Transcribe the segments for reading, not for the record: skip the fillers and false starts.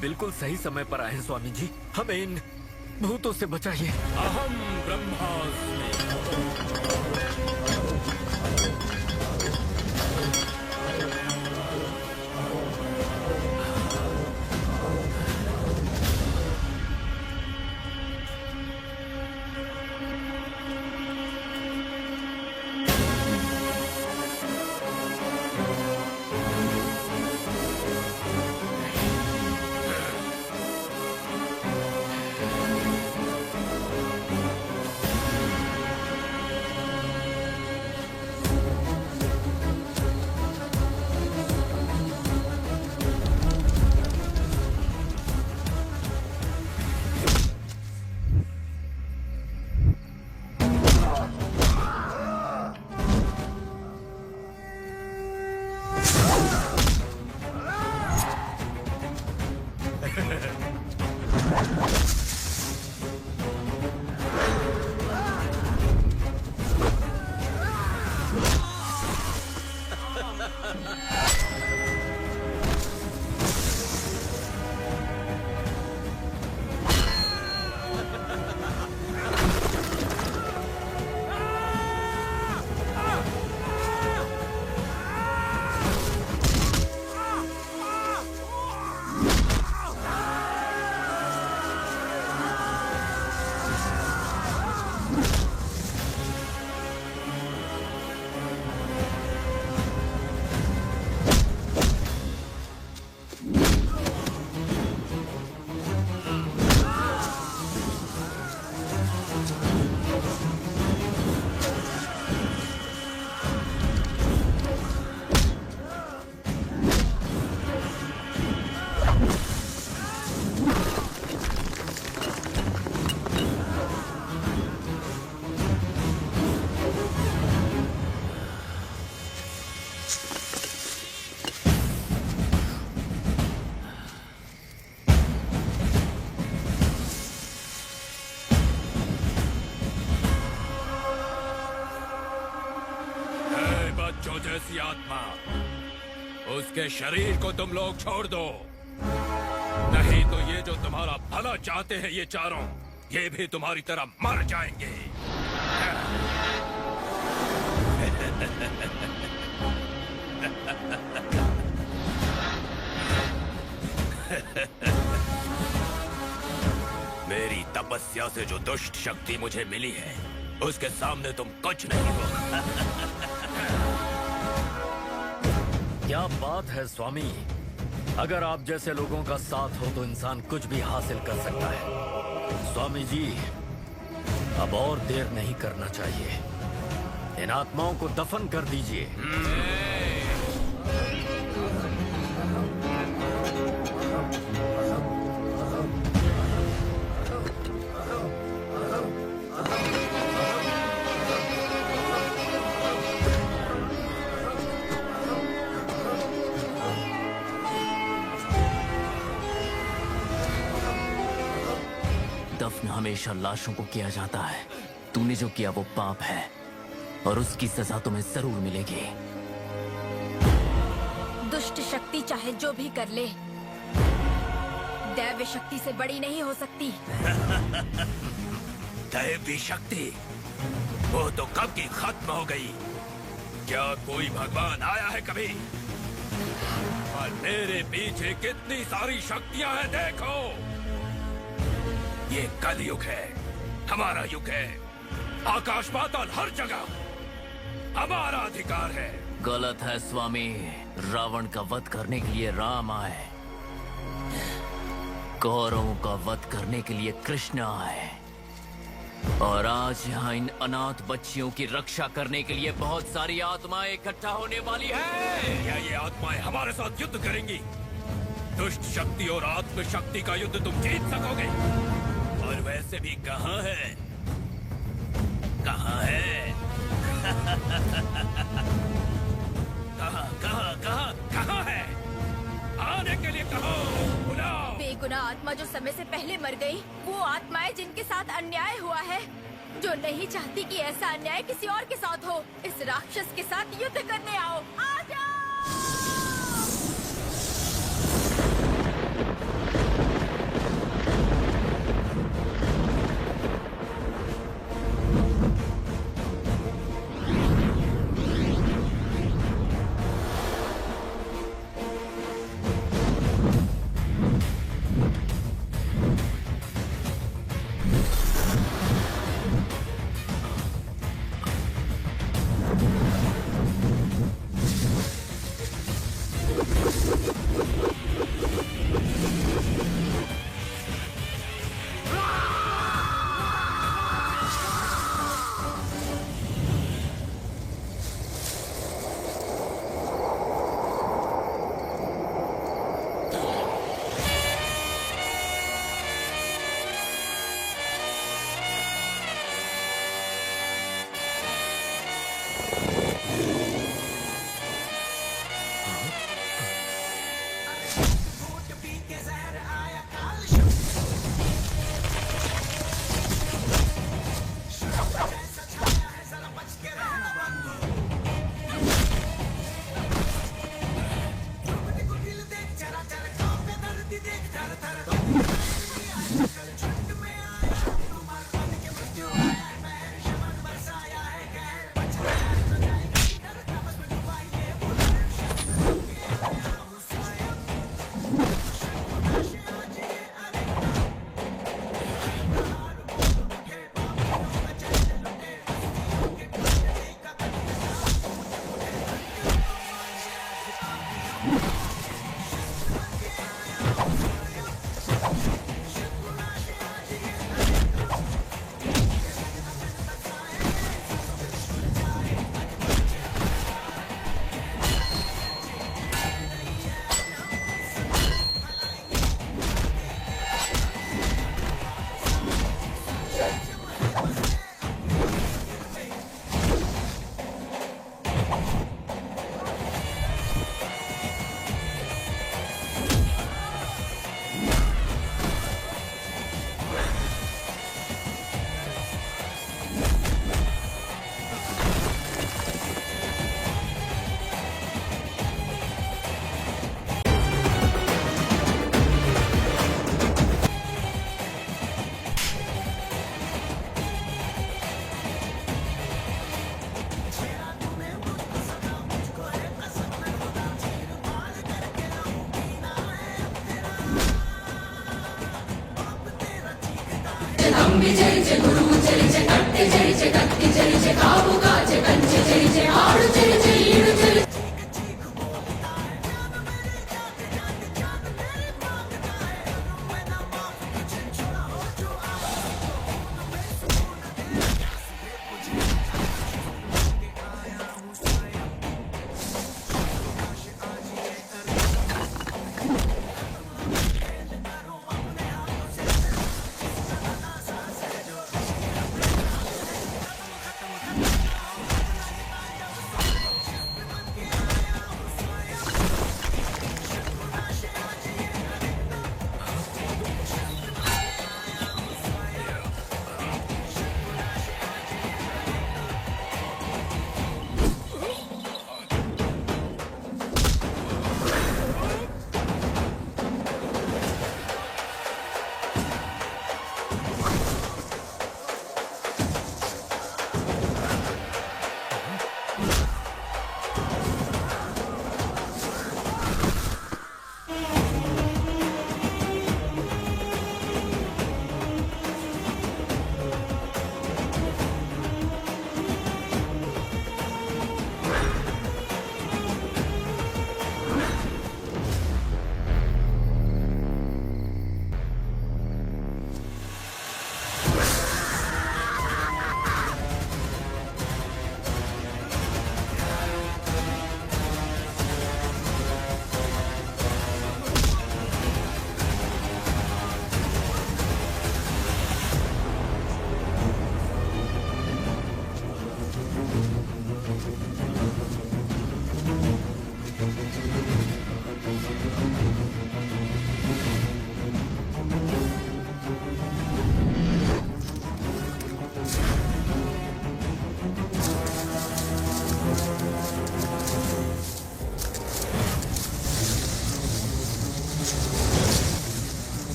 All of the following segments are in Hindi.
बिल्कुल सही समय पर आए हैं स्वामी जी। हमें इन भूतों से बचाइए। अहम ब्रह्मास्मि। बच्चों जैसी आत्मा, उसके शरीर को तुम लोग छोड़ दो, नहीं तो ये जो तुम्हारा भला चाहते हैं ये चारों, ये भी तुम्हारी तरह मर जाएंगे। मेरी तपस्या से जो दुष्ट शक्ति मुझे मिली है, उसके सामने तुम कुछ नहीं हो। क्या बात है स्वामी, अगर आप जैसे लोगों का साथ हो तो इंसान कुछ भी हासिल कर सकता है। स्वामी जी, अब और देर नहीं करना चाहिए, इन आत्माओं को दफन कर दीजिए। दफन हमेशा लाशों को किया जाता है। तूने जो किया वो पाप है और उसकी सजा तुम्हें जरूर मिलेगी। दुष्ट शक्ति चाहे जो भी कर ले, दैव शक्ति से बड़ी नहीं हो सकती। दैवी शक्ति वो तो कब की खत्म हो गई। क्या कोई भगवान आया है कभी? और मेरे पीछे कितनी सारी शक्तियां हैं देखो। ये कलयुग है, हमारा युग है। आकाश पाताल हर जगह हमारा अधिकार है। गलत है स्वामी, रावण का वध करने के लिए राम आए, कौरवों का वध करने के लिए कृष्ण आए, और आज यहाँ इन अनाथ बच्चियों की रक्षा करने के लिए बहुत सारी आत्माएं इकट्ठा होने वाली है। क्या ये आत्माएं हमारे साथ युद्ध करेंगी? दुष्ट शक्ति और आत्म शक्ति का युद्ध तुम जीत सकोगे? और वैसे भी कहाँ है, कहाँ है? कहाँ कहाँ कहाँ कहाँ है? आने के लिए कहो, बुलाओ। बेगुनाह आत्मा जो समय से पहले मर गई, वो आत्माएं जिनके साथ अन्याय हुआ है, जो नहीं चाहती कि ऐसा अन्याय किसी और के साथ हो, इस राक्षस के साथ युद्ध करने आओ। आ जाओ!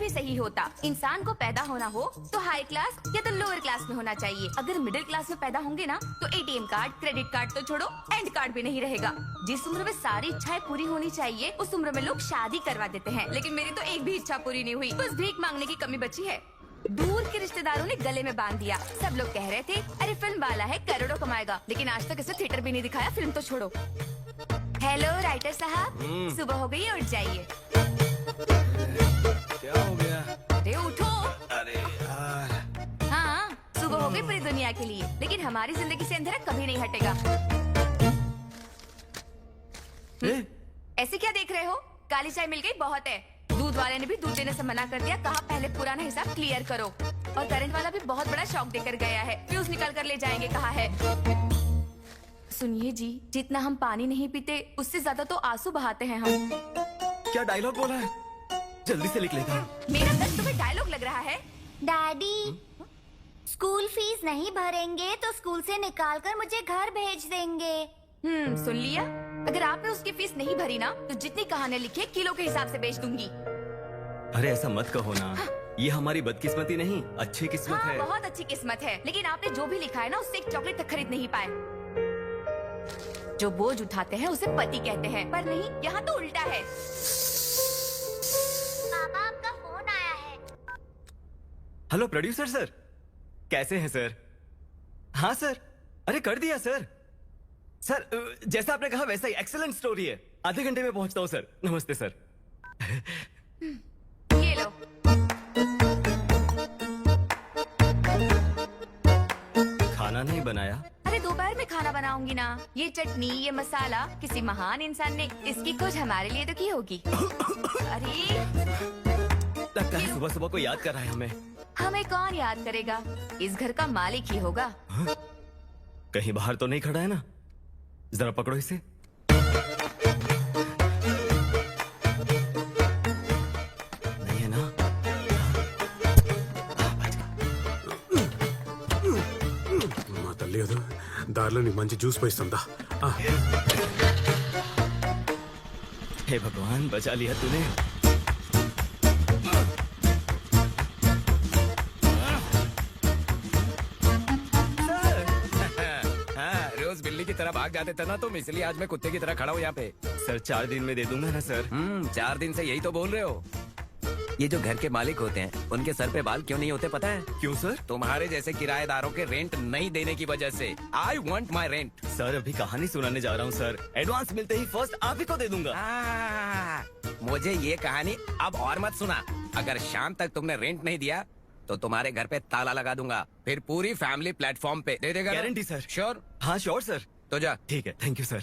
सही होता। इंसान को पैदा होना हो तो हाई क्लास या तो लोअर क्लास में होना चाहिए। अगर मिडिल क्लास में पैदा होंगे ना तो एटीएम कार्ड, क्रेडिट कार्ड तो छोड़ो, एंड कार्ड भी नहीं रहेगा। जिस उम्र में सारी इच्छाएं पूरी होनी चाहिए उस उम्र में लोग शादी करवा देते हैं, लेकिन मेरी तो एक भी इच्छा पूरी नहीं हुई, बस भीख मांगने की कमी बची है। दूर के रिश्तेदारों ने गले में बांध दिया। सब लोग कह रहे थे अरे फिल्म वाला है, करोड़ों कमाएगा, लेकिन आज तक इसे थिएटर भी नहीं दिखाया, फिल्म तो छोड़ो। हेलो राइटर साहब, सुबह हो गई, उठ जाइए। क्या हो गया? अरे उठो। अरे यार। हाँ, सुबह हो गई पूरी दुनिया के लिए, लेकिन हमारी जिंदगी से अंधेरा कभी नहीं हटेगा। ऐसे क्या देख रहे हो? काली चाय मिल गई, बहुत है। दूध वाले ने भी दूध देने से मना कर दिया, कहा पहले पुराना हिसाब क्लियर करो। और करंट वाला भी बहुत बड़ा शॉक देकर गया है, फ्यूज निकाल कर ले जाएंगे कहा है। सुनिए जी, जितना हम पानी नहीं पीते उससे ज्यादा तो आंसू बहाते हैं हम। क्या डायलॉग बोला है? जल्दी से लिख लेता हूँ। मेरा दर्द तुम्हें डायलॉग लग रहा है? डैडी, स्कूल फीस नहीं भरेंगे तो स्कूल से निकाल कर मुझे घर भेज देंगे। सुन लिया? अगर आपने उसकी फीस नहीं भरी ना तो जितनी कहानियां लिखी है किलो के हिसाब से बेच दूंगी। अरे ऐसा मत कहो ना, ये हमारी बदकिस्मती नहीं, अच्छी किस्मत हाँ, है। बहुत अच्छी किस्मत है, लेकिन आपने जो भी लिखा है ना उससे एक चॉकलेट तक खरीद नहीं पाए। जो बोझ उठाते हैं उसे पति कहते हैं, पर नहीं, यहाँ तो उल्टा है। पापा, आपका फोन आया है। हेलो प्रोड्यूसर सर, कैसे हैं सर? हाँ सर, अरे कर दिया सर। सर जैसा आपने कहा वैसा ही एक्सीलेंट स्टोरी है। आधे घंटे में पहुंचता हूँ सर। नमस्ते सर। ये लो। खाना नहीं बनाया? अरे दोपहर में खाना बनाऊंगी ना। ये चटनी, ये मसाला किसी महान इंसान ने इसकी खोज हमारे लिए तो की होगी। अरे लगता है सुबह सुबह को याद कर रहा है हमें। हमें कौन याद करेगा, इस घर का मालिक ही होगा। कहीं बाहर तो नहीं खड़ा है ना? जरा पकड़ो इसे। नहीं है ना? మా తల్లి కదా దారిలో నీకు మంచి జ్యూస్ పోయిస్తుందా हे भगवान, बचा लिया तूने। रोज बिल्ली की तरह भाग जाते थे ना तुम, इसलिए आज मैं कुत्ते की तरह खड़ा हूँ यहाँ पे। सर 4 दिन में दे दूंगा ना सर। 4 दिन से यही तो बोल रहे हो। ये जो घर के मालिक होते हैं उनके सर पे बाल क्यों नहीं होते पता है? क्यों सर? तुम्हारे जैसे किराएदारों के रेंट नहीं देने की वजह से। I want my rent. Sir अभी कहानी सुनाने जा रहा हूँ सर। एडवांस मिलते ही फर्स्ट आप ही को दे दूंगा। मुझे ये कहानी अब और मत सुना। अगर शाम तक तुमने रेंट नहीं दिया तो तुम्हारे घर पे ताला लगा दूंगा, फिर पूरी फैमिली प्लेटफॉर्म पे दे देगा। Guarantee sir. श्योर? हाँ श्योर सर। तो जा। ठीक है, थैंक यू सर।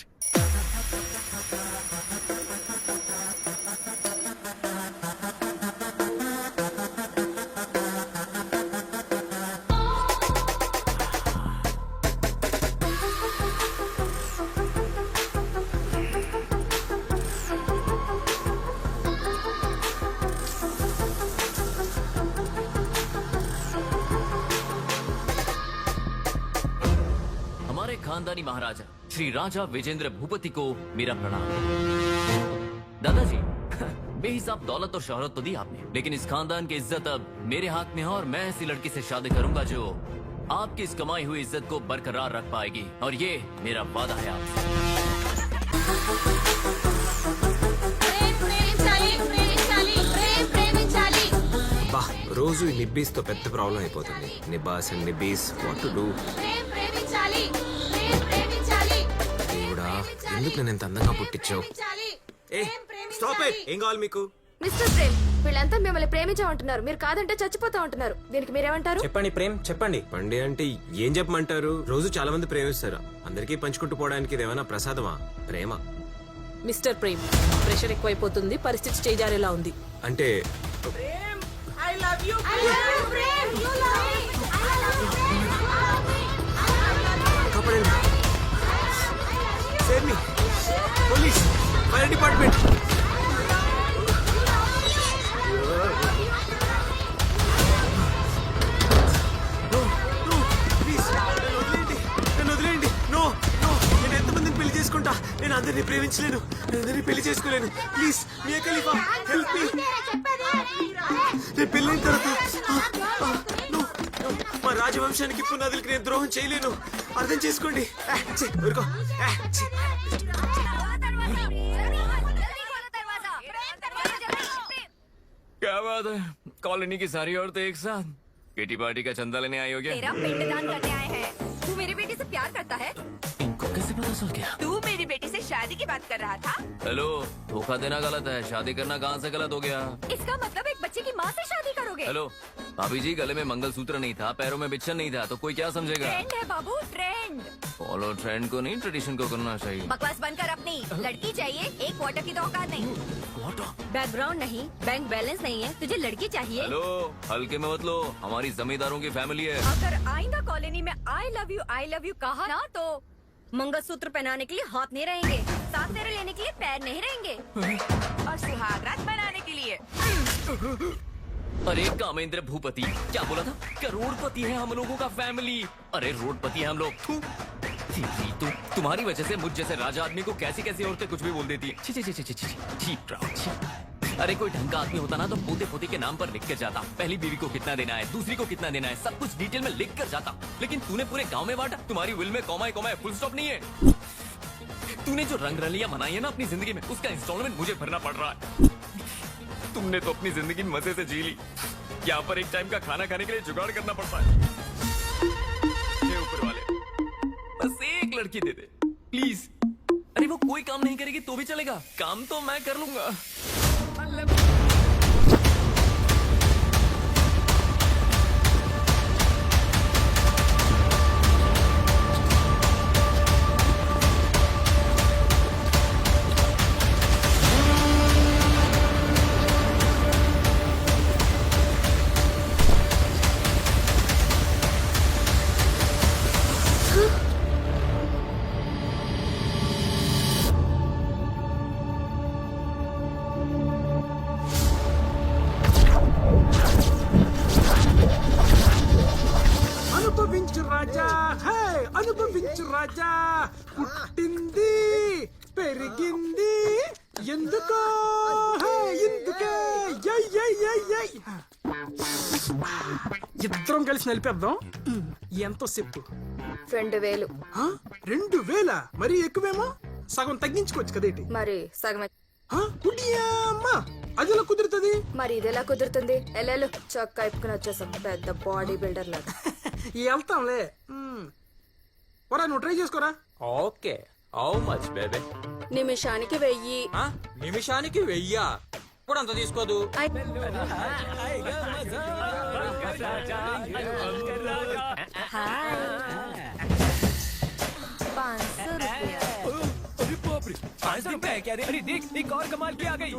हमारे खानदानी महाराजा श्री राजा विजेंद्र भूपति को मेरा प्रणाम। दादाजी, बेहिसाब दौलत और शोहरत तो दी आपने, लेकिन इस खानदान की इज्जत अब मेरे हाथ में है और मैं ऐसी लड़की से शादी करूंगा जो आपकी इस कमाई हुई इज्जत को बरकरार रख पाएगी, और ये मेरा वादा है బా రోజు ఈ నిబ్బీస్తో పెద్ద ప్రాబ్లం అయిపోతుంది. నిబ్బాస్ అండ్ నిబ్బీస్ వాట్ టు డూ? దేవుడా, ఎందుకు నేను ఎంత అందంగా పుట్టించావు? ఏ స్టాప్ ఇట్. ఏం కావాలి మీకు? మిస్టర్ ప్రేమ్, వీళ్ళంతా మిమ్మల్ని ప్రేమించామంటున్నారు, మీరు కాదంటే చచ్చిపోతా ఉంటున్నారు. దీనికి మీరేమంటారు? చెప్పండి ప్రేమ్, చెప్పండి. పండి అంటే ఏం చెప్పమంటారు? రోజు చాలా మంది ప్రేమిస్తారు, అందరికీ పంచుకుంటూ పోవడానికి ఇదేమైనా ప్రసాదమా? ప్రేమ మిస్టర్ ప్రేమ్, ప్రెషర్ ఎక్కువైపోతుంది, పరిస్థితి చేజారేలా ఉంది. అంటే కాపాడండి. Save me. Police, fire department. చేసుకుంటా. నేను అందరినీ ప్రేమించలేను, నేను అందరినీ పెళ్లి చేసుకోలేను. Please Mia Khalifa help me. నేను పెళ్ళైన తర్వాత మా రాజవంశానికి పునాదులకి నేను ద్రోహం చేయలేను, అర్థం చేసుకోండి. ఊరుకో. क्या बात है, कॉलोनी की सारी औरतें एक साथ किटी पार्टी का चंदा लेने आई हो क्या? तेरा पिंडदान करने आए हैं। तू मेरी बेटी से प्यार करता है? इनको कैसे पता चल गया? तू मेरी बेटी से शादी शादी की बात कर रहा था। हेलो, धोखा देना गलत है, शादी करना कहाँ से गलत हो गया? इसका मतलब एक बच्चे की माँ से शादी करोगे? हेलो भाभी जी, गले में मंगलसूत्र नहीं था, पैरों में बिच्छन नहीं था, तो कोई क्या समझेगा? ट्रेंड है बाबू, ट्रेंड। फॉलो ट्रेंड को नहीं, ट्रेडिशन को करना चाहिए। बकवास बंद कर अपनी। लड़की चाहिए, एक क्वार्टर की तो औकात नहीं। बैकग्राउंड नहीं, बैंक बैलेंस नहीं है, तुझे लड़की चाहिए। हेलो, हल्के में मत लो, हमारी जमींदारों की फैमिली है। अगर आइंदा कॉलोनी में आई लव यू कहा ना तो मंगलसूत्र पहनाने के लिए हाथ नहीं रहेंगे, साथ फेरे लेने के लिए पैर नहीं रहेंगे, और सुहागरात बनाने के लिए। अरे कामेंद्र भूपति, क्या बोला था? करोड़पति है हम लोगों का फैमिली। अरे रोडपति है हम लोग। थू। तो तुम्हारी वजह से मुझ जैसे राजा आदमी को कैसी कैसी औरतें कुछ भी बोल देती है। छी छी छी छी छी छी छी प्राउड छी। अरे कोई ढंग का आदमी होता ना तो पोते पोती के नाम पर लिख कर जाता, पहली बीवी को कितना देना है, दूसरी को कितना देना है, सब कुछ डिटेल में लिख कर जाता। लेकिन तूने पूरे गांव में बांटा। तुम्हारी विल में कॉमा कॉमा फुल स्टॉप नहीं है। तूने जो रंग रलियां मनाई है ना अपनी जिंदगी में, उसका इंस्टॉलमेंट मुझे भरना पड़ रहा है। तुमने तो अपनी जिंदगी मजे से जी ली। यहाँ पर एक टाइम का खाना खाने के लिए जुगाड़ करना पड़ता है। हे ऊपर वाले, बस एक लड़की दे दे प्लीज। अरे वो कोई काम नहीं करेगी तो भी चलेगा, काम तो मैं कर लूंगा। అనుభవించు రాజా, హే అనుభవించు రాజా. పుట్టింది పెరిగింది ఎందుకో, హే ఎందుకే. యై యై యై యై. ఇద్దరం కలిసి నలిపేద్దాం. ఎంతో చెప్పు? 2000. 2000? మరీ ఎక్కువేమో. సగం తగ్గించుకోవచ్చు కదేటి? మరి సగం. అమ్మా, అది ఎలా కుదురుతుంది? మరి ఇది ఎలా కుదురుతుంది? ఎల్లెలు చొక్కా ఇప్పుకుని వచ్చేసాం, పెద్ద బాడీ బిల్డర్ లాగా. వెళ్తాంలే. ఒరా నువ్వు ట్రై చేసుకోరా. Okay, how much baby? నిమిషానికి 1000. నిమిషానికి 1000? ఇప్పుడు అంత తీసుకోదు. హాయ్. 500 रुपया. अरे देख, एक और कमाल की आ गई।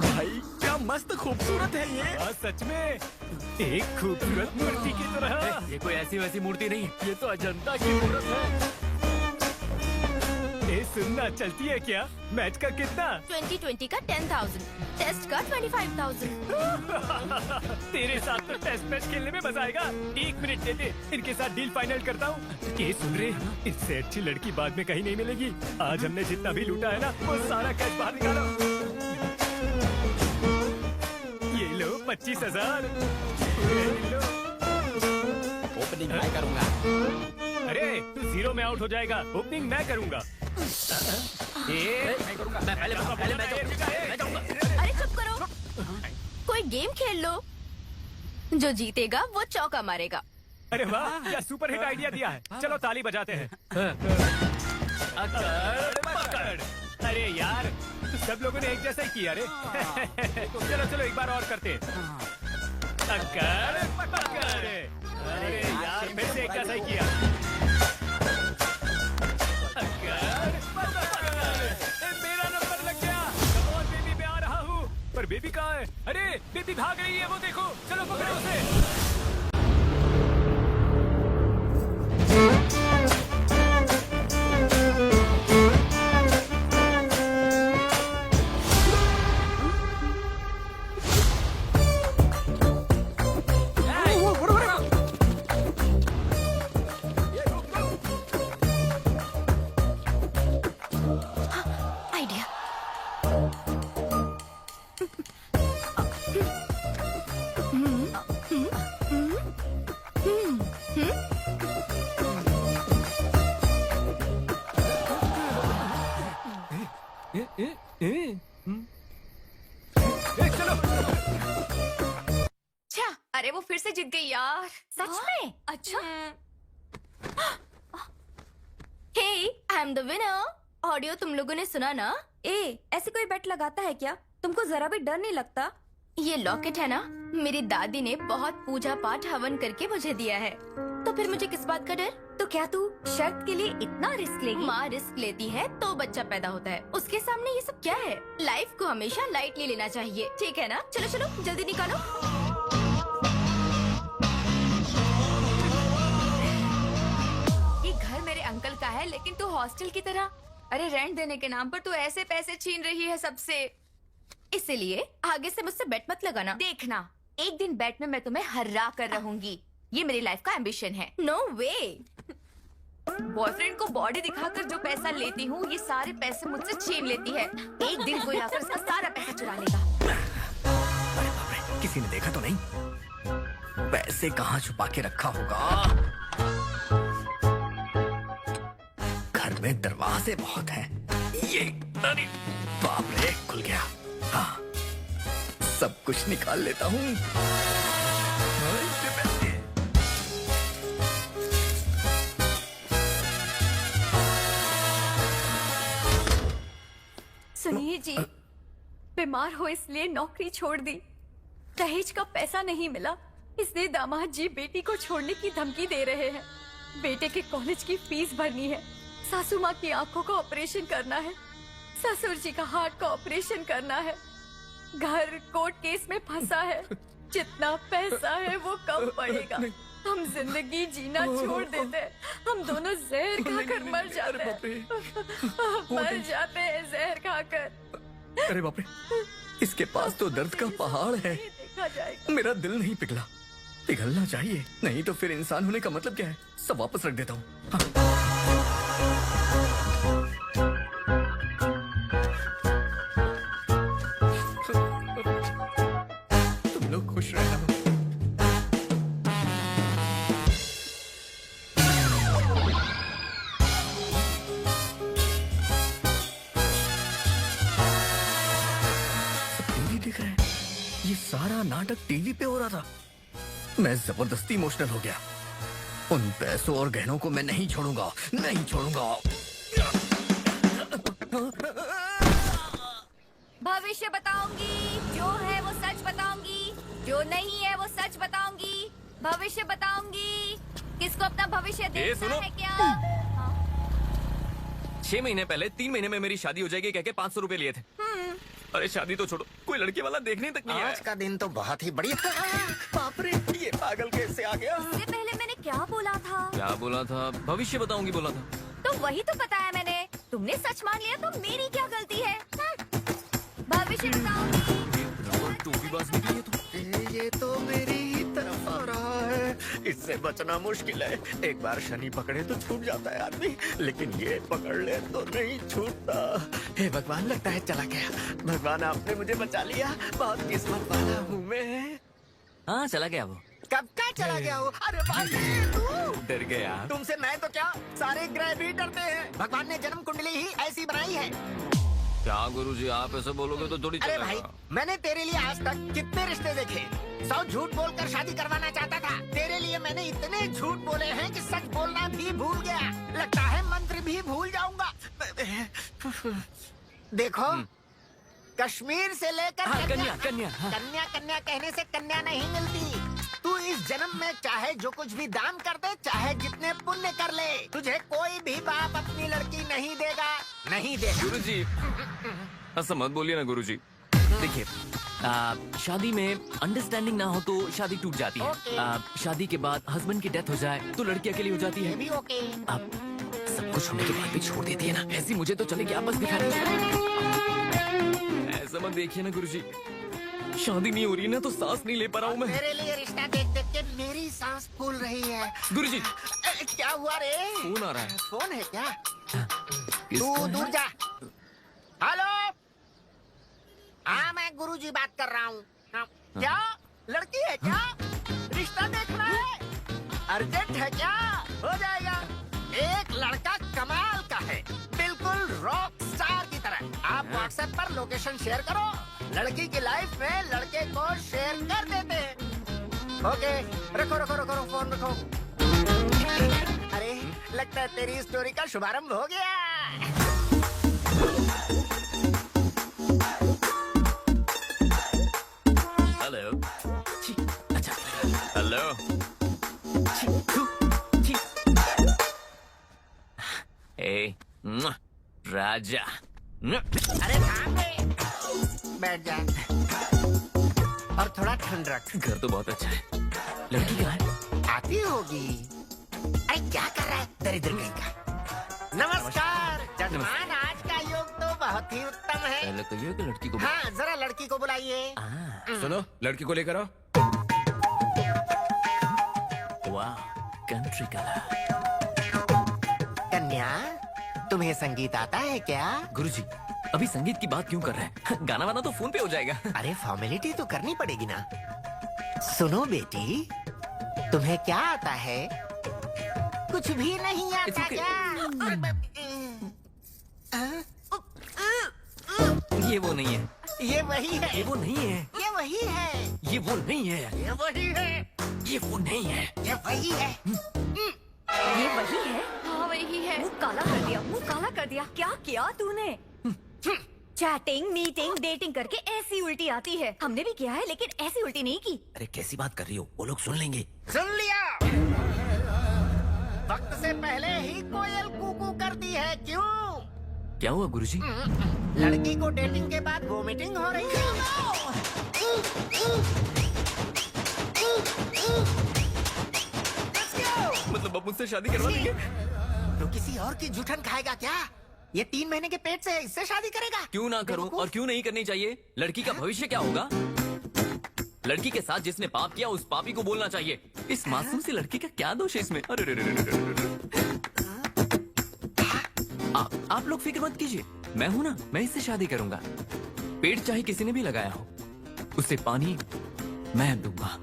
भाई क्या मस्त खूबसूरत है ये। सच में एक खूबसूरत मूर्ति की तरह। ये कोई ऐसी वैसी मूर्ति नहीं, ये तो अजंता की मूर्त है। ये सुनना, चलती है क्या? मैच का कितना? 2020 का 10,000, टेस्ट का 25,000. तेरे साथ तो टेस्ट मैच खेलने में मजा आएगा। 1 मिनट दे दे, इनके साथ डील फाइनल करता हूँ। ये सुन रहे, इससे अच्छी लड़की बाद में कहीं नहीं मिलेगी। आज हमने जितना भी लूटा है ना, वो सारा कैश बाहर निकालो। ये लो 25,000। ओपनिंग मैं करूंगा। अरे तू 0 में आउट हो जाएगा, ओपनिंग मैं करूंगा। मैं पहले मैं जाऊंगा। अरे चुप करो, कोई गेम खेल लो, जो जीतेगा वो चौका मारेगा. अरे वाह, क्या सुपर हिट आइडिया दिया है. चलो ताली बजाते हैं. पकड़. अरे यार, सब लोगों ने एक जैसा ही किया रे. चलो चलो एक बार और करते हैं. पकड़. अरे यार, फिर से एक जैसा ही किया. मेरा नंबर लग गया. कमॉन बेबी, मैं आ रहा हूँ. पर बेबी कहाँ है? अरे बेबी भाग रही है, वो देखो. चलो पकड़ो उसे. अरे वो फिर से जीत गई यार. सच में? अच्छा. Hey I am the winner. Audio तुम लोगों ने सुना ना? ऐसे कोई बेट लगाता है क्या? तुमको जरा भी डर नहीं लगता? ये लॉकेट है ना, मेरी दादी ने बहुत पूजा पाठ हवन करके मुझे दिया है, तो फिर मुझे किस बात का डर? तो क्या तू शर्त के लिए इतना रिस्क लेगी? माँ रिस्क लेती है तो बच्चा पैदा होता है, उसके सामने ये सब क्या है? लाइफ को हमेशा लाइटली लेना चाहिए, ठीक है ना? चलो चलो जल्दी निकालो। ये घर मेरे अंकल का है, लेकिन तू हॉस्टल की तरह, अरे रेंट देने के नाम पर तू ऐसे पैसे छीन रही है सबसे। इसीलिए आगे से मुझसे बेट मत लगाना। देखना एक दिन बेट में मैं तुम्हें हरा कर रहूंगी, ये मेरी लाइफ का एम्बिशन है। नो वे। बॉयफ्रेंड को बॉडी दिखाकर जो पैसा लेती हूँ, ये सारे पैसे मुझसे छीन लेती है। एक दिन कोई आकर इसका सारा पैसा चुरा लेगा। अरे बाप रे, किसी ने देखा तो नहीं? पैसे कहाँ छुपा के रखा होगा? घर में दरवाजे बहुत हैं। ये अरे बाप रे, खुल गया। हाँ, सब कुछ निकाल लेता हूँ। सुनिए जी, बीमार हो इसलिए नौकरी छोड़ दी, दहेज का पैसा नहीं मिला इसलिए दामाद जी बेटी को छोड़ने की धमकी दे रहे हैं। बेटे के कॉलेज की फीस भरनी है, सासू माँ की आंखों का ऑपरेशन करना है, ससुर जी का हार्ट का ऑपरेशन करना है, घर कोर्ट केस में फंसा है, जितना पैसा है वो कम पड़ेगा। हम जिंदगी जीना छोड़ देते हैं, हम दोनों जहर खाकर मर जाते हैं, मर जाते हैं जहर खाकर। अरे बाप रे, इसके पास तो दर्द का पहाड़ है। देखा जाएगा। मेरा दिल नहीं पिघला, पिघलना चाहिए, नहीं तो फिर इंसान होने का मतलब क्या है? सब वापस रख देता हूँ। हाँ। तुम लोग खुश रहना। ये सारा नाटक टीवी पे हो रहा था। मैं जबरदस्ती इमोशनल हो गया। उन पैसों और गहनों को मैं नहीं छोड़ूंगा, नहीं छोड़ूंगा। भविष्य बताऊंगी, जो है वो सच बताऊंगी, जो नहीं है वो सच बताऊंगी। भविष्य बताऊंगी। किसको अपना भविष्य देखना है क्या? 6 महीने पहले 3 महीने में मेरी शादी हो जाएगी कह के 500 रुपए लिए थे। अरे शादी तो छोड़ो, कोई लड़के वाला देखने तक नहीं आया। आज का दिन तो बहुत ही बढ़िया। बाप रे, ये पागल कैसे आ गया? इससे पहले मैंने क्या बोला था? क्या बोला था? भविष्य बताऊंगी बोला था। तो वही तो बताया मैंने। तुमने सच मान लिया तो मेरी क्या गलती है? भविष्य बताऊंगी। टोपीबाज निकली है तो। ये तो मेरी ही तरफ आ रहा है, इससे बचना मुश्किल है। एक बार शनि पकड़े तो छूट जाता है आदमी, लेकिन ये पकड़ ले तो नहीं छूटता। हे भगवान, लगता है चला गया। भगवान आपने मुझे बचा लिया, बहुत किस्मत वाला हूँ मैं। हाँ चला गया वो। कब का चला गया वो? अरे बाप, डर गया। तुमसे मैं तो क्या, सारे ग्रह भी डरते हैं। भगवान ने जन्म कुंडली ही ऐसी बनाई है। क्या गुरुजी, आप ऐसे बोलोगे तो थोड़ी अरे भाई, मैंने तेरे लिए आज तक कितने रिश्ते देखे। 100 झूठ बोलकर शादी करवाना चाहता था। तेरे लिए मैंने इतने झूठ बोले हैं कि सच बोलना भी भूल गया। लगता है मंत्र भी भूल जाऊंगा। देखो, कश्मीर से लेकर कन्या कन्या। कन्या कन्या कहने से कन्या नहीं मिलती। तू इस जन्म में चाहे जो कुछ भी दान कर दे, चाहे जितने पुण्य कर ले, तुझे कोई भी बाप अपनी लड़की नहीं देगा, नहीं देगा। गुरुजी ऐसा मत बोलिए ना गुरुजी। देखिए, शादी में अंडरस्टैंडिंग ना हो तो शादी टूट जाती है। शादी के बाद हस्बैंड की डेथ हो जाए तो लड़की अकेली हो जाती है। भी ओके। आप सब कुछ होने के बाद भी छोड़ देती है ना, ऐसी मुझे तो चलेगी, आप बस दिखा दीजिए। ऐसा मत देखिए ना गुरुजी, शादी नहीं हो रही ना तो सांस नहीं ले पा रहा हूँ मैं। मेरे लिए रिश्ता देख देख के मेरी सांस फूल रही है। गुरुजी क्या हुआ रे? फोन आ रहा है। फोन है क्या? किसका तू है? दूर जा। हेलो, हाँ मैं गुरुजी बात कर रहा हूँ। क्या लड़की है क्या? रिश्ता देखना है, अर्जेंट है क्या? हो जाएगा। एक लड़का कमाल का है, बिल्कुल रॉक स्टार की तरह। आप व्हाट्सएप पर लोकेशन शेयर करो, लड़की की लाइफ में लड़के को शेयर कर देते हैं। ओके, रखो रखो रखो, फोन रखो। अरे लगता है तेरी स्टोरी का शुभारंभ हो गया। हेलो। अच्छा। हेलो। ए, राजा। अरे थाम बे। बैठ जा और थोड़ा ठंड रख। घर तो बहुत अच्छा है। लड़की कहाँ है? आती होगी। अरे क्या कर रहा है दरिद्र कहीं का। नमस्कार जजमान, आज का योग तो बहुत ही उत्तम है। पहले कहिए कि लड़की को। हाँ, जरा लड़की को बुलाइए। सुनो, लड़की को लेकर आओ। वाह, कंट्री कलर। कन्या, तुम्हें संगीत आता है क्या? गुरुजी, अभी संगीत की बात क्यों कर रहे हैं? गाना वाना तो फोन पे हो जाएगा। अरे फॉर्मेलिटी तो करनी पड़ेगी ना। सुनो बेटी, तुम्हें क्या आता है? कुछ भी नहीं आता okay. क्या? ये वो नहीं है। ये वही है। ये वो नहीं है। ये वही है। ये वो नहीं है। ये वही है। ये वो नहीं है। ये वही है। ये वही है। हाँ वही है। मुंह काला कर दिया, मुंह काला कर दिया। क्या किया तूने? चैटिंग, मीटिंग, डेटिंग करके ऐसी उल्टी आती है। हमने भी किया है लेकिन ऐसी उल्टी नहीं की। अरे कैसी बात कर रही हो, वो लोग सुन लेंगे। सुन लिया। वक्त से पहले ही कोयल कूकू कर दी है, क्यों? क्या हुआ गुरुजी? लड़की को डेटिंग के बाद वोमिटिंग हो रही है। मतलब अब मुझसे शादी करवा देंगे? तो किसी और की जूठन खाएगा क्या? ये 3 महीने के पेट से है, इससे शादी करेगा? क्यों ना करूं और क्यों नहीं करनी चाहिए? लड़की का भविष्य क्या होगा? लड़की के साथ जिसने पाप किया उस पापी को बोलना चाहिए। इस मासूम सी लड़की का क्या दोष है इसमें? अरे रे रे रे रे रे। आप लोग फिक्र मत कीजिए, मैं हूं ना, मैं इससे शादी करूंगा। पेड़ चाहे किसी ने भी लगाया हो, उसे पानी मैं दूंगा।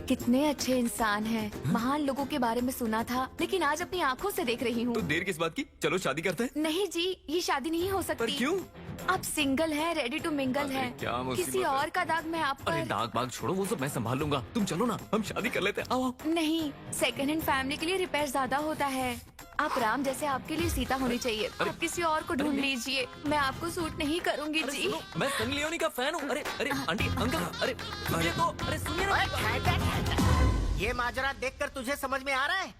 कितने अच्छे इंसान हैं। महान लोगों के बारे में सुना था लेकिन आज अपनी आंखों से देख रही हूँ। तो देर किस बात की? चलो शादी करते हैं। नहीं जी, ये शादी नहीं हो सकती। पर क्यों? आप सिंगल हैं, रेडी टू मिंगल अरे हैं। क्या मुसीबत किसी है। और का दाग मैं आप अरे पर। दाग बाग छोड़ो, वो सब मैं संभाल लूंगा। तुम चलो ना, हम शादी कर लेते हैं। आओ आओ। नहीं, सेकंड हैंड फैमिली के लिए रिपेयर ज्यादा होता है। आप राम जैसे, आपके लिए सीता होनी चाहिए। आप किसी और को ढूंढ लीजिए, मैं आपको सूट नहीं करूंगी अरे जी। सुनो, मैं सनी लियोनी का फैन हूँ। अरे अरे आंटी अंकल, अरे सुनिए तो, अरे सुनिए ना। ओए, ठहर, ठहर। ये माजरा देखकर तुझे समझ में आ रहा है?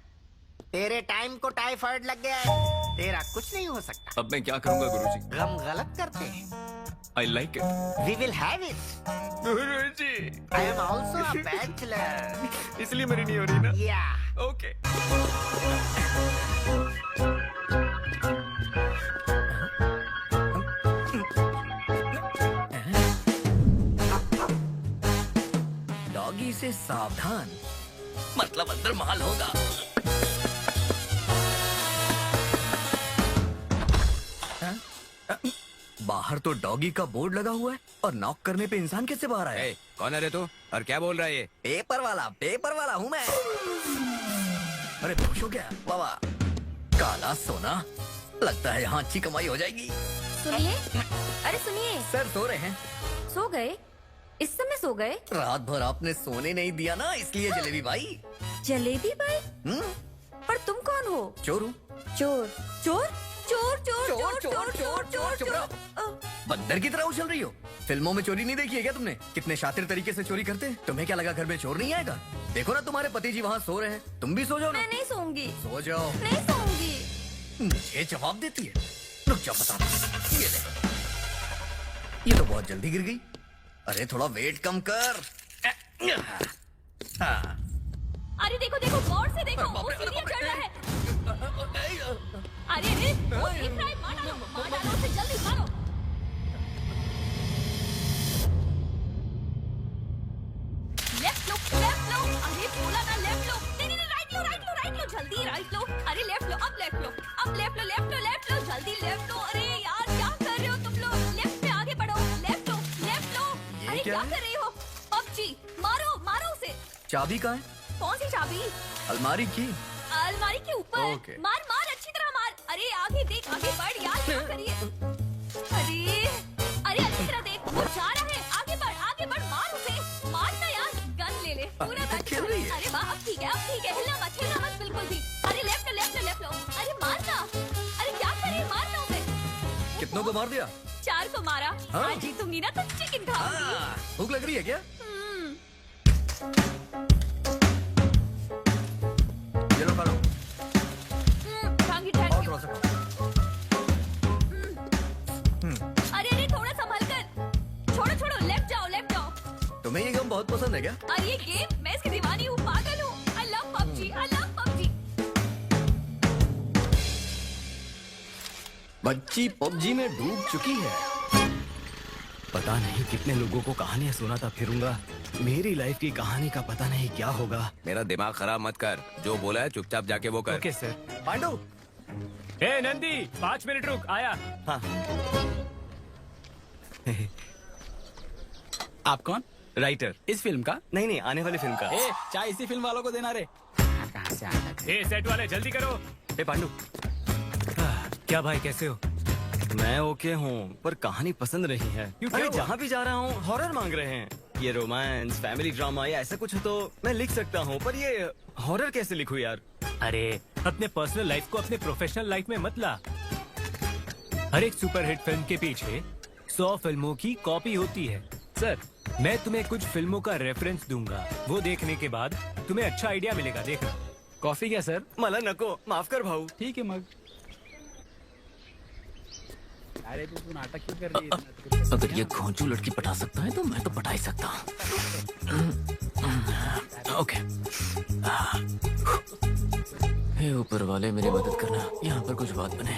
तेरे टाइम को टाइफाइड लग गया है, तेरा कुछ नहीं हो सकता। अब मैं क्या करूंगा गुरुजी? गम गलत करते हैं। I like it. We will have it. Guruji, I am also a bachelor. इसलिए मेरी नहीं हो रही ना? Yeah. ओके। डॉगी से सावधान। मतलब अंदर माल होगा। बाहर तो डॉगी का बोर्ड लगा हुआ है और नॉक करने पे इंसान कैसे बाहर आया? कौन है रे तू और क्या बोल रहा है ये? पेपर वाला हूँ मैं। अरे बेहोश हो गया बाबा। काला सोना, लगता है यहाँ अच्छी कमाई हो जाएगी। सुनिए, अरे सुनिए, सर सो रहे हैं। सो गए? इस समय सो गए? रात भर आपने सोने नहीं दिया ना, इसलिए जलेबी भाई। जलेबी भाई? पर तुम कौन हो? चोर हूँ। चोर? चोर? चोर चोर चोर चोर चोर चोर चोर। बंदर की तरह उछल रही हो। फिल्मों में चोरी नहीं देखी है क्या तुमने? कितने शातिर तरीके से चोरी करते हैं। तुम्हें क्या लगा घर में चोर नहीं आएगा? देखो ना तुम्हारे पति जी वहाँ सो रहे हैं, तुम भी सो जाओ ना। मैं नहीं सोऊंगी। सो जाओ। नहीं सोऊंगी। मुझे जवाब देती है। रुक जाओ बता। ये ले। ये तो बहुत जल्दी गिर गई। अरे थोड़ा वेट कम कर। हाँ। अरे देखो देखो, गौर से देखो, वो सीढ़ियाँ चढ़ रहा है। अरे अरे, वो दिख रहा है, मार डालो उसे, जल्दी मारो। लेफ्ट लो, अरे बोला ना लेफ्ट लो। नहीं, राइट लो, जल्दी राइट लो। अरे लेफ्ट लो, अब लेफ्ट लो, जल्दी लेफ्ट लो। अरे यार क्या कर रहे हो तुम लोग? लेफ्ट पे आगे बढ़ो, लेफ्ट लो। अरे क्या कर रही हो? पबजी, मारो उसे। चाबी कहाँ है? कौन सी चाबी? अलमारी की। अलमारी के ऊपर। ओके। मार अच्छी तरह मार। अरे आगे देख, आगे बढ़ यार, क्या करिए? अरे अच्छी तरह देख, वो जा रहा है। आगे बढ़, मार उसे। मारना यार, गन ले ले, पूरा गन। खेल रही है। अरे वाह, अब ठीक है, हिलना मत बिल्कुल भी। अरे लेफ्ट लो। अरे कितनों को मार दिया? 4 को मारा। हाँ? आज जीतूंगी ना तो चिकन खाऊंगी। भूख लग रही है क्या? ये लो खा लो। थैंक और यू। थोड़ा सा खाओ। अरे अरे थोड़ा संभल कर। छोड़ो छोड़ो, लेफ्ट जाओ लेफ्ट जाओ। तुम्हें ये गेम बहुत पसंद है क्या? अरे ये गेम, मैं इसकी दीवानी हूँ, पागल हूँ। I love PUBG, I love PUBG. बच्ची पबजी में डूब चुकी है। पता नहीं कितने लोगों को कहानियां सुनाता फिरूंगा, मेरी लाइफ की कहानी का पता नहीं क्या होगा। मेरा दिमाग खराब मत कर, जो बोला है चुपचाप जाके वो कर। Okay sir. पांडु, ए नंदी, 5 मिनट रुक, आया। हाँ। आप कौन? राइटर। इस फिल्म का? नहीं नहीं, आने वाली फिल्म का। ए, चाय इसी फिल्म वालों को देना रे। कहाँ से आया? ए सेट वाले जल्दी करो। ए पांडु, क्या भाई कैसे हो? मैं ओके हूँ, पर कहानी पसंद नहीं है। अरे जहाँ भी जा रहा हूँ हॉरर मांग रहे हैं। ये रोमांस, फैमिली ड्रामा या ऐसा कुछ हो तो मैं लिख सकता हूँ, पर ये हॉरर कैसे लिखूं यार? अरे अपने पर्सनल लाइफ को अपने प्रोफेशनल लाइफ में मत ला। हर एक सुपरहिट फिल्म के पीछे 100 फिल्मों की कॉपी होती है। सर, मैं तुम्हें कुछ फिल्मों का रेफरेंस दूंगा, वो देखने के बाद तुम्हें अच्छा आइडिया मिलेगा, देखना। कॉफी क्या सर? मला नको, माफ कर भाऊ। ठीक है मग। अरे तू नाटक क्यों कर रही है? अगर ये घोंचू लड़की पटा सकता है तो मैं तो पटा ही सकता हूँ। ओके। हे ऊपर वाले, मेरी मदद करना, यहाँ पर कुछ बात बने।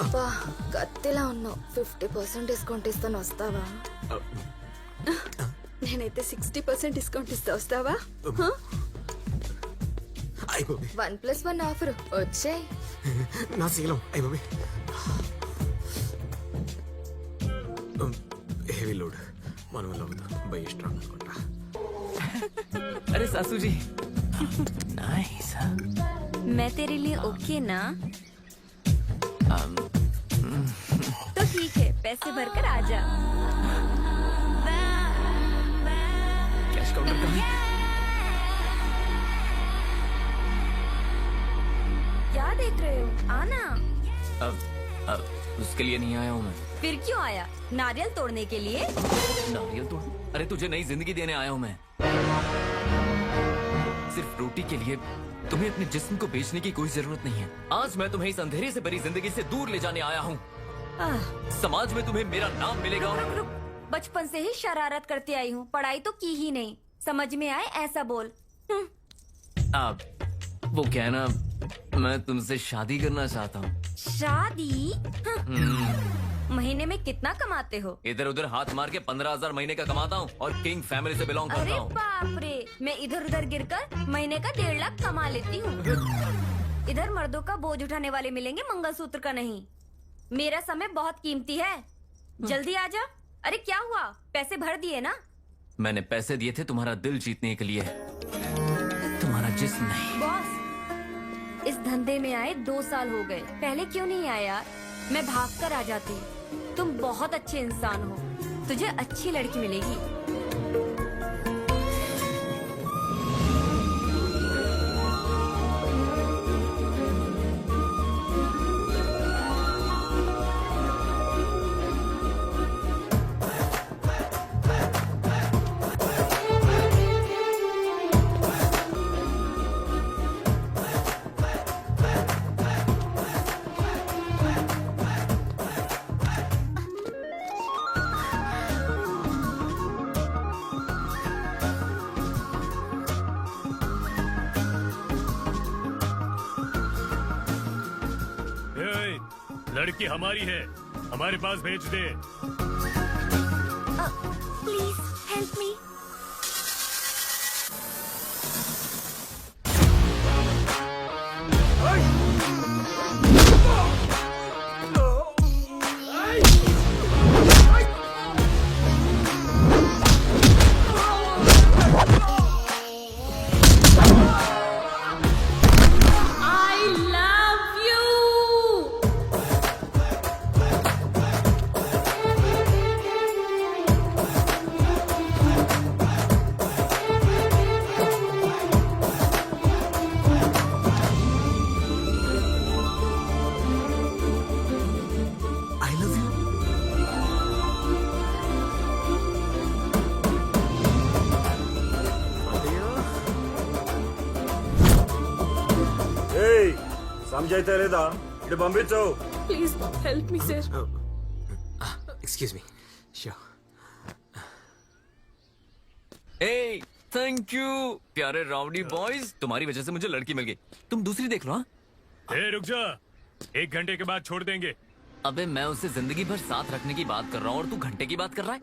అబ్బా గట్టిలా ఉన్నావు. 50% డిస్కౌంట్ ఇస్తాను, వస్తావా? నేనైతే 60% డిస్కౌంట్ ఇస్తా, వస్తావా? అయ్య బాబీ 1+1 ఆఫర్ వచ్చాయి. నా శీలం. అయ్య బాబీ హెవీ లోడ్ మన వల్ల అవుతా బై స్ట్రాంగ్ అనుకుంటా. अरे सासू जी, नाइस। मैं तेरे लिए ओके ना? तो ठीक है, पैसे भरकर आ जा। कैश काउंटर कहाँ है? क्या देख रहे हो? आना। अब उसके लिए नहीं आया हूँ मैं। फिर क्यों आया? नारियल तोड़ने के लिए? नारियल तोड़? अरे तुझे नई जिंदगी देने आया हूँ मैं। सिर्फ रोटी के लिए तुम्हें अपने जिस्म को बेचने की कोई जरूरत नहीं है। आज मैं तुम्हें इस अंधेरे से भरी जिंदगी से दूर ले जाने आया हूँ। समाज में तुम्हें मेरा नाम मिलेगा। रुक रुक, बचपन से ही शरारत करती आई हूँ, पढ़ाई तो की ही नहीं। समझ में आए ऐसा बोल। अब वो कहना, मैं तुमसे शादी करना चाहता हूँ। शादी? महीने में कितना कमाते हो? इधर उधर हाथ मार के 15,000 महीने का कमाता हूँ और किंग फैमिली से बिलोंग करता अरे हूँ। बाप रे, मैं इधर उधर गिरकर महीने का 1.5 लाख कमा लेती हूँ। इधर मर्दों का बोझ उठाने वाले मिलेंगे, मंगलसूत्र का नहीं। मेरा समय बहुत कीमती है, जल्दी आ जा। अरे क्या हुआ, पैसे भर दिए ना? मैंने पैसे दिए थे तुम्हारा दिल जीतने के लिए, तुम्हारा जिस्म नहीं। बॉस, इस धंधे में आए 2 साल हो गए, पहले क्यों नहीं आया यार? मैं भाग कर आ जाती। तुम बहुत अच्छे इंसान हो, तुझे अच्छी लड़की मिलेगी। लड़की हमारी है, हमारे पास भेज दे। Please help me. సంజైతే లేదా ఇటు పంపించు. Please help me sir. Excuse me sure A thank you प्यारे राउडी बॉयज, तुम्हारी वजह से मुझे लड़की मिल गई. तुम दूसरी देख लो. हाँ रुक जा, 1 घंटे के बाद छोड़ देंगे. अबे मैं उसे जिंदगी भर साथ रखने की बात कर रहा हूँ और तू घंटे की बात कर रहा है.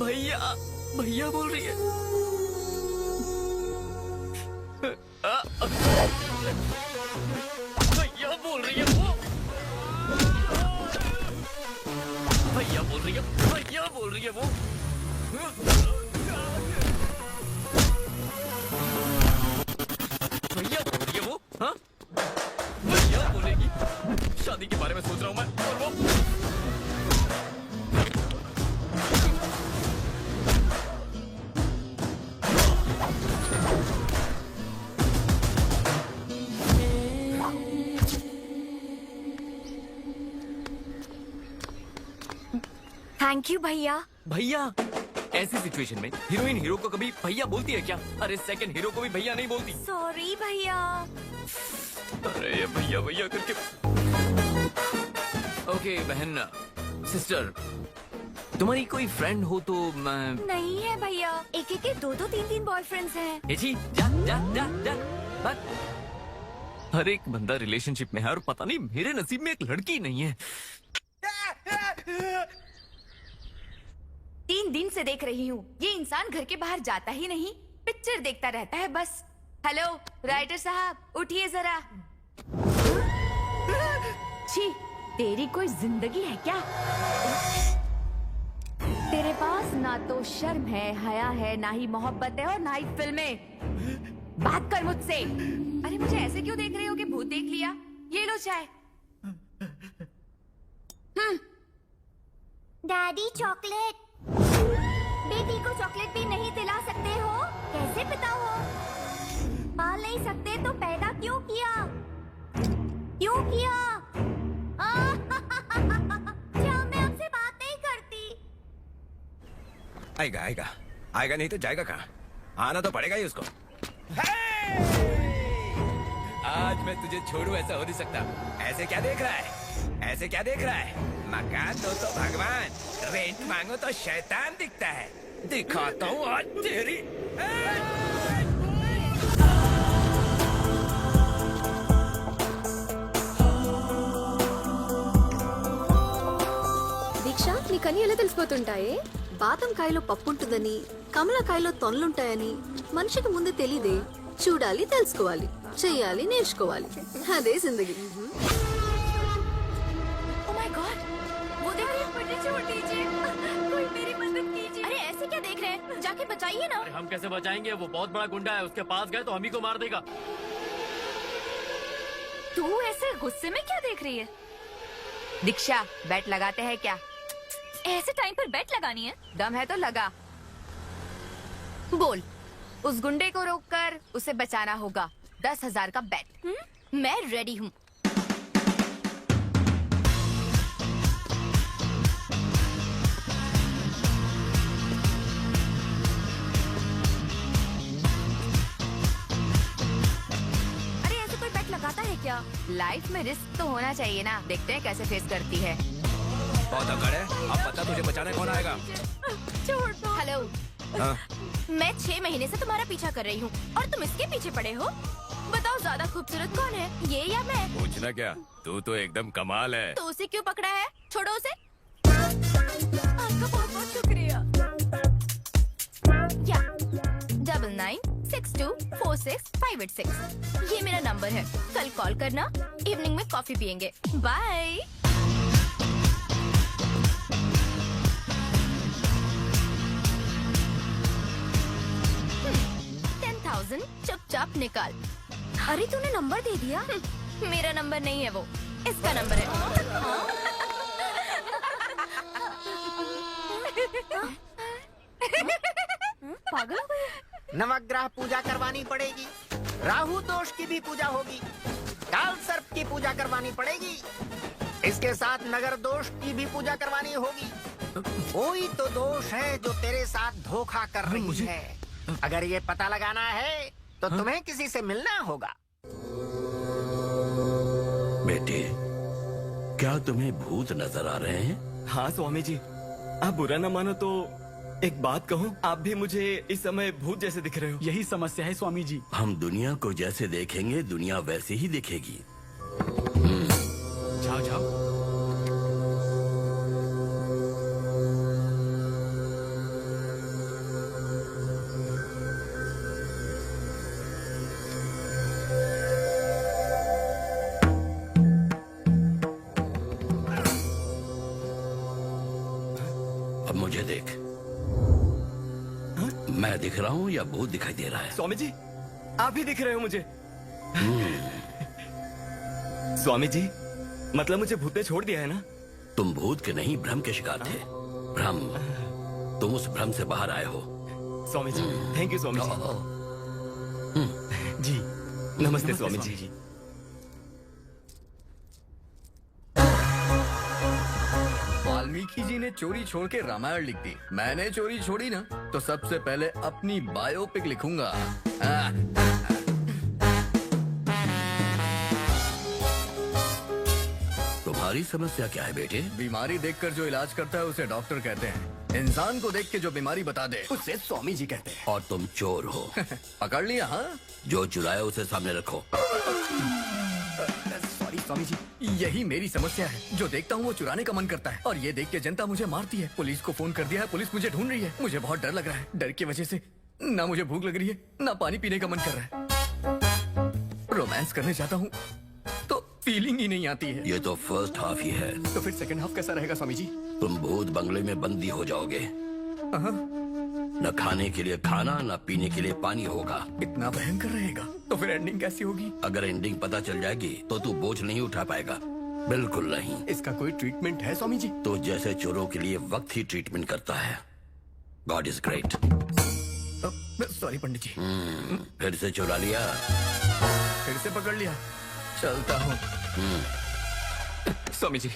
भैया भैया बोल रही है. भैया बोल रही है वो. भैया बोल रही है. भैया बोल रही है वो. भैया बोल रही है वो. हाँ भैया बोलेगी. शादी के बारे में सोच रहा हूँ मैं. और वो थैंक यू भैया. भैया ऐसी सिचुएशन में हीरोइन हीरो को कभी भैया बोलती है क्या? अरे सेकंड हीरो को भी भैया नहीं बोलती. सॉरी भैया. अरे ये भैया भैया करके. ओके बहन, सिस्टर, तुम्हारी कोई फ्रेंड हो तो मैं. नहीं है भैया, एक एक के 2-2 3-3 बॉयफ्रेंड्स हैं. ए जी जा जा जा जा. बस हर एक बंदा रिलेशनशिप में है और पता नहीं मेरे नसीब में एक लड़की नहीं है. 3 दिन से देख रही हूँ, ये इंसान घर के बाहर जाता ही नहीं, पिक्चर देखता रहता है बस. हेलो राइटर साहब, उठिए जरा. छी, तेरी कोई जिंदगी है क्या? तेरे पास ना तो शर्म है, हया है, ना ही मोहब्बत है और ना ही फिल्में. बात कर मुझसे. अरे मुझे ऐसे क्यों देख रहे हो कि भूत देख लिया? ये लो चाय. Daddy chocolate. बेटी को चॉकलेट भी नहीं दिला सकते हो? कैसे पिता हो? पाल नहीं सकते तो पैदा क्यों किया? क्यों किया? क्या मैं आपसे बात नहीं करती? आएगा आएगा आएगा, नहीं तो जाएगा कहाँ? आना तो पड़ेगा ही उसको. आज मैं तुझे छोड़ू ऐसा हो नहीं सकता. ऐसे क्या देख रहा है? ऐसे क्या देख रहा है? मकान दो तो भगवान, रेंट मांगो तो शैतान दिखता है. दिखाता हूँ आज तेरी. దీక్ష, నీకని ఎలా తెలిసిపోతుంటాయే? బాదంకాయలో పప్పు ఉంటుందని, కమలకాయలో తొనలుంటాయని మనిషికి ముందే తెలియదే. చూడాలి, తెలుసుకోవాలి, చెయ్యాలి, నేర్చుకోవాలి. అదే జిందగీ. Oh my God, वो देखिए, मुझे छोड़ दीजिए, कोई मेरी मदद कीजिए. अरे ऐसे क्या देख रहे हैं? जाके बचाइए ना. हम कैसे बचाएंगे? वो बहुत बड़ा गुंडा है, उसके पास गए तो हम ही को मार देगा. तू ऐसे गुस्से में क्या देख रही है? दीक्षा, बैट लगाते हैं क्या? ऐसे टाइम पर बैट लगानी है? दम है तो लगा. बोल, उस गुंडे को रोककर उसे बचाना होगा. 10,000 का बैट. मैं रेडी हूँ. अरे ऐसे कोई बैट लगाता है क्या? लाइफ में रिस्क तो होना चाहिए ना. देखते हैं कैसे फेस करती है. बहुत अकड़ है. अब पता तुझे बचाने कौन आएगा? छोड़ दो. हेलो, मैं 6 महीने से तुम्हारा पीछा कर रही हूँ और तुम इसके पीछे पड़े हो। बताओ ज्यादा खूबसूरत कौन है, ये या मैं? पूछना क्या, तू तो एकदम कमाल है। तो उसे क्यों पकड़ा है? छोड़ो उसे। आपका बहुत बहुत शुक्रिया। या 9962465886 ये मेरा नंबर है। कल कॉल करना, इवनिंग में कॉफी पियेंगे। बाय। चुपचाप निकाल। अरे तूने नंबर दे दिया। मेरा नंबर नहीं है वो, इसका नंबर है। पागल हो गई? नवग्रह पूजा करवानी पड़ेगी, राहु दोष की भी पूजा होगी, काल सर्प की पूजा करवानी पड़ेगी, इसके साथ नगर दोष की भी पूजा करवानी होगी। कोई तो दोष है जो तेरे साथ धोखा कर रही है। अगर ये पता लगाना है तो तुम्हें किसी से मिलना होगा। बेटे, क्या तुम्हें भूत नजर आ रहे हैं? हाँ स्वामी जी, आप बुरा न मानो तो एक बात कहूँ, आप भी मुझे इस समय भूत जैसे दिख रहे हो। यही समस्या है स्वामी जी। हम दुनिया को जैसे देखेंगे दुनिया वैसे ही दिखेगी। जाओ जाओ। अब मुझे देख, मैं दिख रहा हूँ या भूत दिखाई दे रहा है? स्वामी जी, आप ही दिख रहे हो मुझे। स्वामी जी, मतलब मुझे भूत ने छोड़ दिया है ना? तुम भूत के नहीं, भ्रम के शिकार थे। भ्रम, तुम उस भ्रम से बाहर आए हो। Swami ji, thank you Swami ji. जी, नमस्ते स्वामी जी। वाल्मीकि जी ने चोरी छोड़ के रामायण लिख दी, मैंने चोरी छोड़ी ना तो सबसे पहले अपनी बायोपिक लिखूंगा। तुम्हारी समस्या क्या है बेटे? बीमारी देखकर जो इलाज करता है उसे डॉक्टर कहते हैं, इंसान को देख के जो बीमारी बता दे उसे स्वामी जी कहते हैं। और तुम चोर हो। पकड़ लिया? हाँ। जो चुराया उसे सामने रखो। सॉरी स्वामी जी, यही मेरी समस्या है। जो देखता हूँ वो चुराने का मन करता है और ये देख के जनता मुझे मारती है। पुलिस को फोन कर दिया है, पुलिस मुझे ढूंढ रही है। मुझे बहुत डर लग रहा है। डर की वजह से ना मुझे भूख लग रही है, ना पानी पीने का मन कर रहा है। रोमांस करने जाता हूँ तो फीलिंग ही नहीं आती है। ये तो फर्स्ट हाफ ही है। तो फिर सेकंड हाफ कैसा रहेगा स्वामी जी? तुम भूत बंगले में बंदी हो जाओगे। न खाने के लिए खाना, न पीने के लिए पानी होगा। इतना भयंकर रहेगा तो फिर एंडिंग कैसी होगी? अगर एंडिंग पता चल जाएगी तो तू बोझ नहीं उठा पाएगा। बिल्कुल नहीं। इसका कोई ट्रीटमेंट है स्वामी जी? तो जैसे चोरों के लिए वक्त ही ट्रीटमेंट करता है। God is great. सॉरी पंडित जी। फिर से चुरा लिया? फिर से पकड़ लिया। चलता हूँ। स्वामी जी,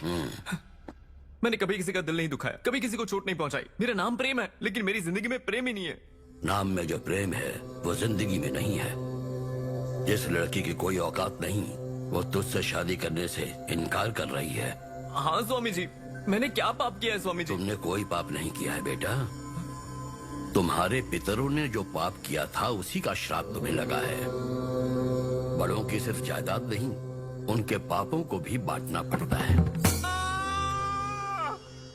मैंने कभी किसी का दिल नहीं दुखाया, कभी किसी को चोट नहीं पहुंचाई। मेरा नाम प्रेम है, लेकिन मेरी जिंदगी में प्रेम ही नहीं है। नाम में जो प्रेम है वो जिंदगी में नहीं है। जिस लड़की की कोई औकात नहीं, वो तुझसे शादी करने से इनकार कर रही है। हाँ स्वामी जी, मैंने क्या पाप किया है स्वामी जी? तुमने कोई पाप नहीं किया है बेटा। तुम्हारे पितरों ने जो पाप किया था उसी का श्राप तुम्हें लगा है। बड़ों की सिर्फ जायदाद नहीं, उनके पापों को भी बांटना पड़ता है।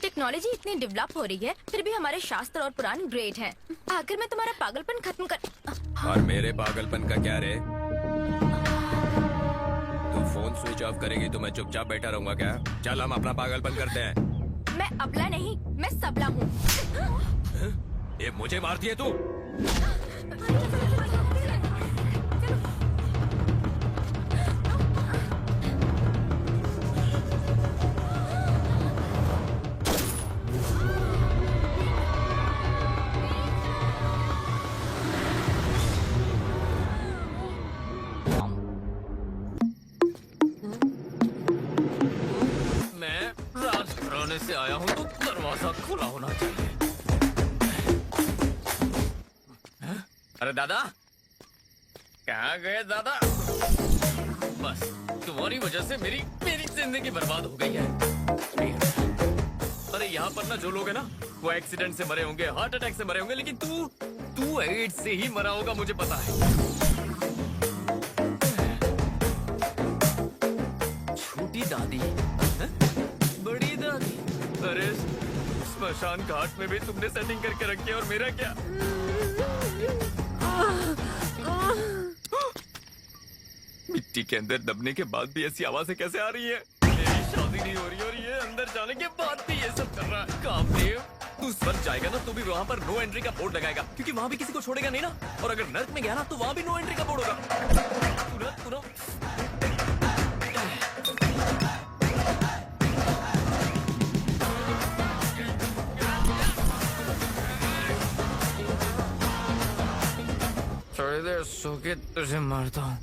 टेक्नोलॉजी इतनी डेवलप हो रही है, फिर भी हमारे शास्त्र और पुराण ग्रेट हैं। आखिर में तुम्हारा पागलपन खत्म कर। और मेरे पागलपन का क्या रे? तू फोन स्विच ऑफ करेगी तो मैं चुपचाप बैठा रहूंगा क्या? चल हम अपना पागलपन करते हैं। मैं अबला नहीं, मैं सबला हूँ। ये मुझे मारती है तू? से आया हूँ तो दरवाजा खुला होना चाहिए। अरे दादा, कहाँ गए दादा? बस तुम्हारी वजह से मेरी जिंदगी बर्बाद हो गई है। अरे यहाँ पर ना जो लोग हैं ना वो एक्सीडेंट से मरे होंगे, हार्ट अटैक से मरे होंगे, लेकिन तू एड्स से ही मरा होगा, मुझे पता है। छोटी दादी, बड़ी दादी, अरे स्मशान घाट में भी तुमने सेटिंग करके रखी है, और मेरा क्या? मिट्टी के अंदर दबने के बाद भी ऐसी आवाजें कैसे आ रही है? मेरी शादी नहीं हो रही और ये अंदर जाने के बाद भी ये सब कर रहा है। कामदेव, तू स्वर्ग जाएगा ना तो भी वहाँ पर नो एंट्री का बोर्ड लगाएगा, क्योंकि वहाँ भी किसी को छोड़ेगा नहीं ना। और अगर नर्क में गया ना तो वहाँ भी नो एंट्री का बोर्ड होगा। थोड़ी देर सो के तुझे मारता हूँ।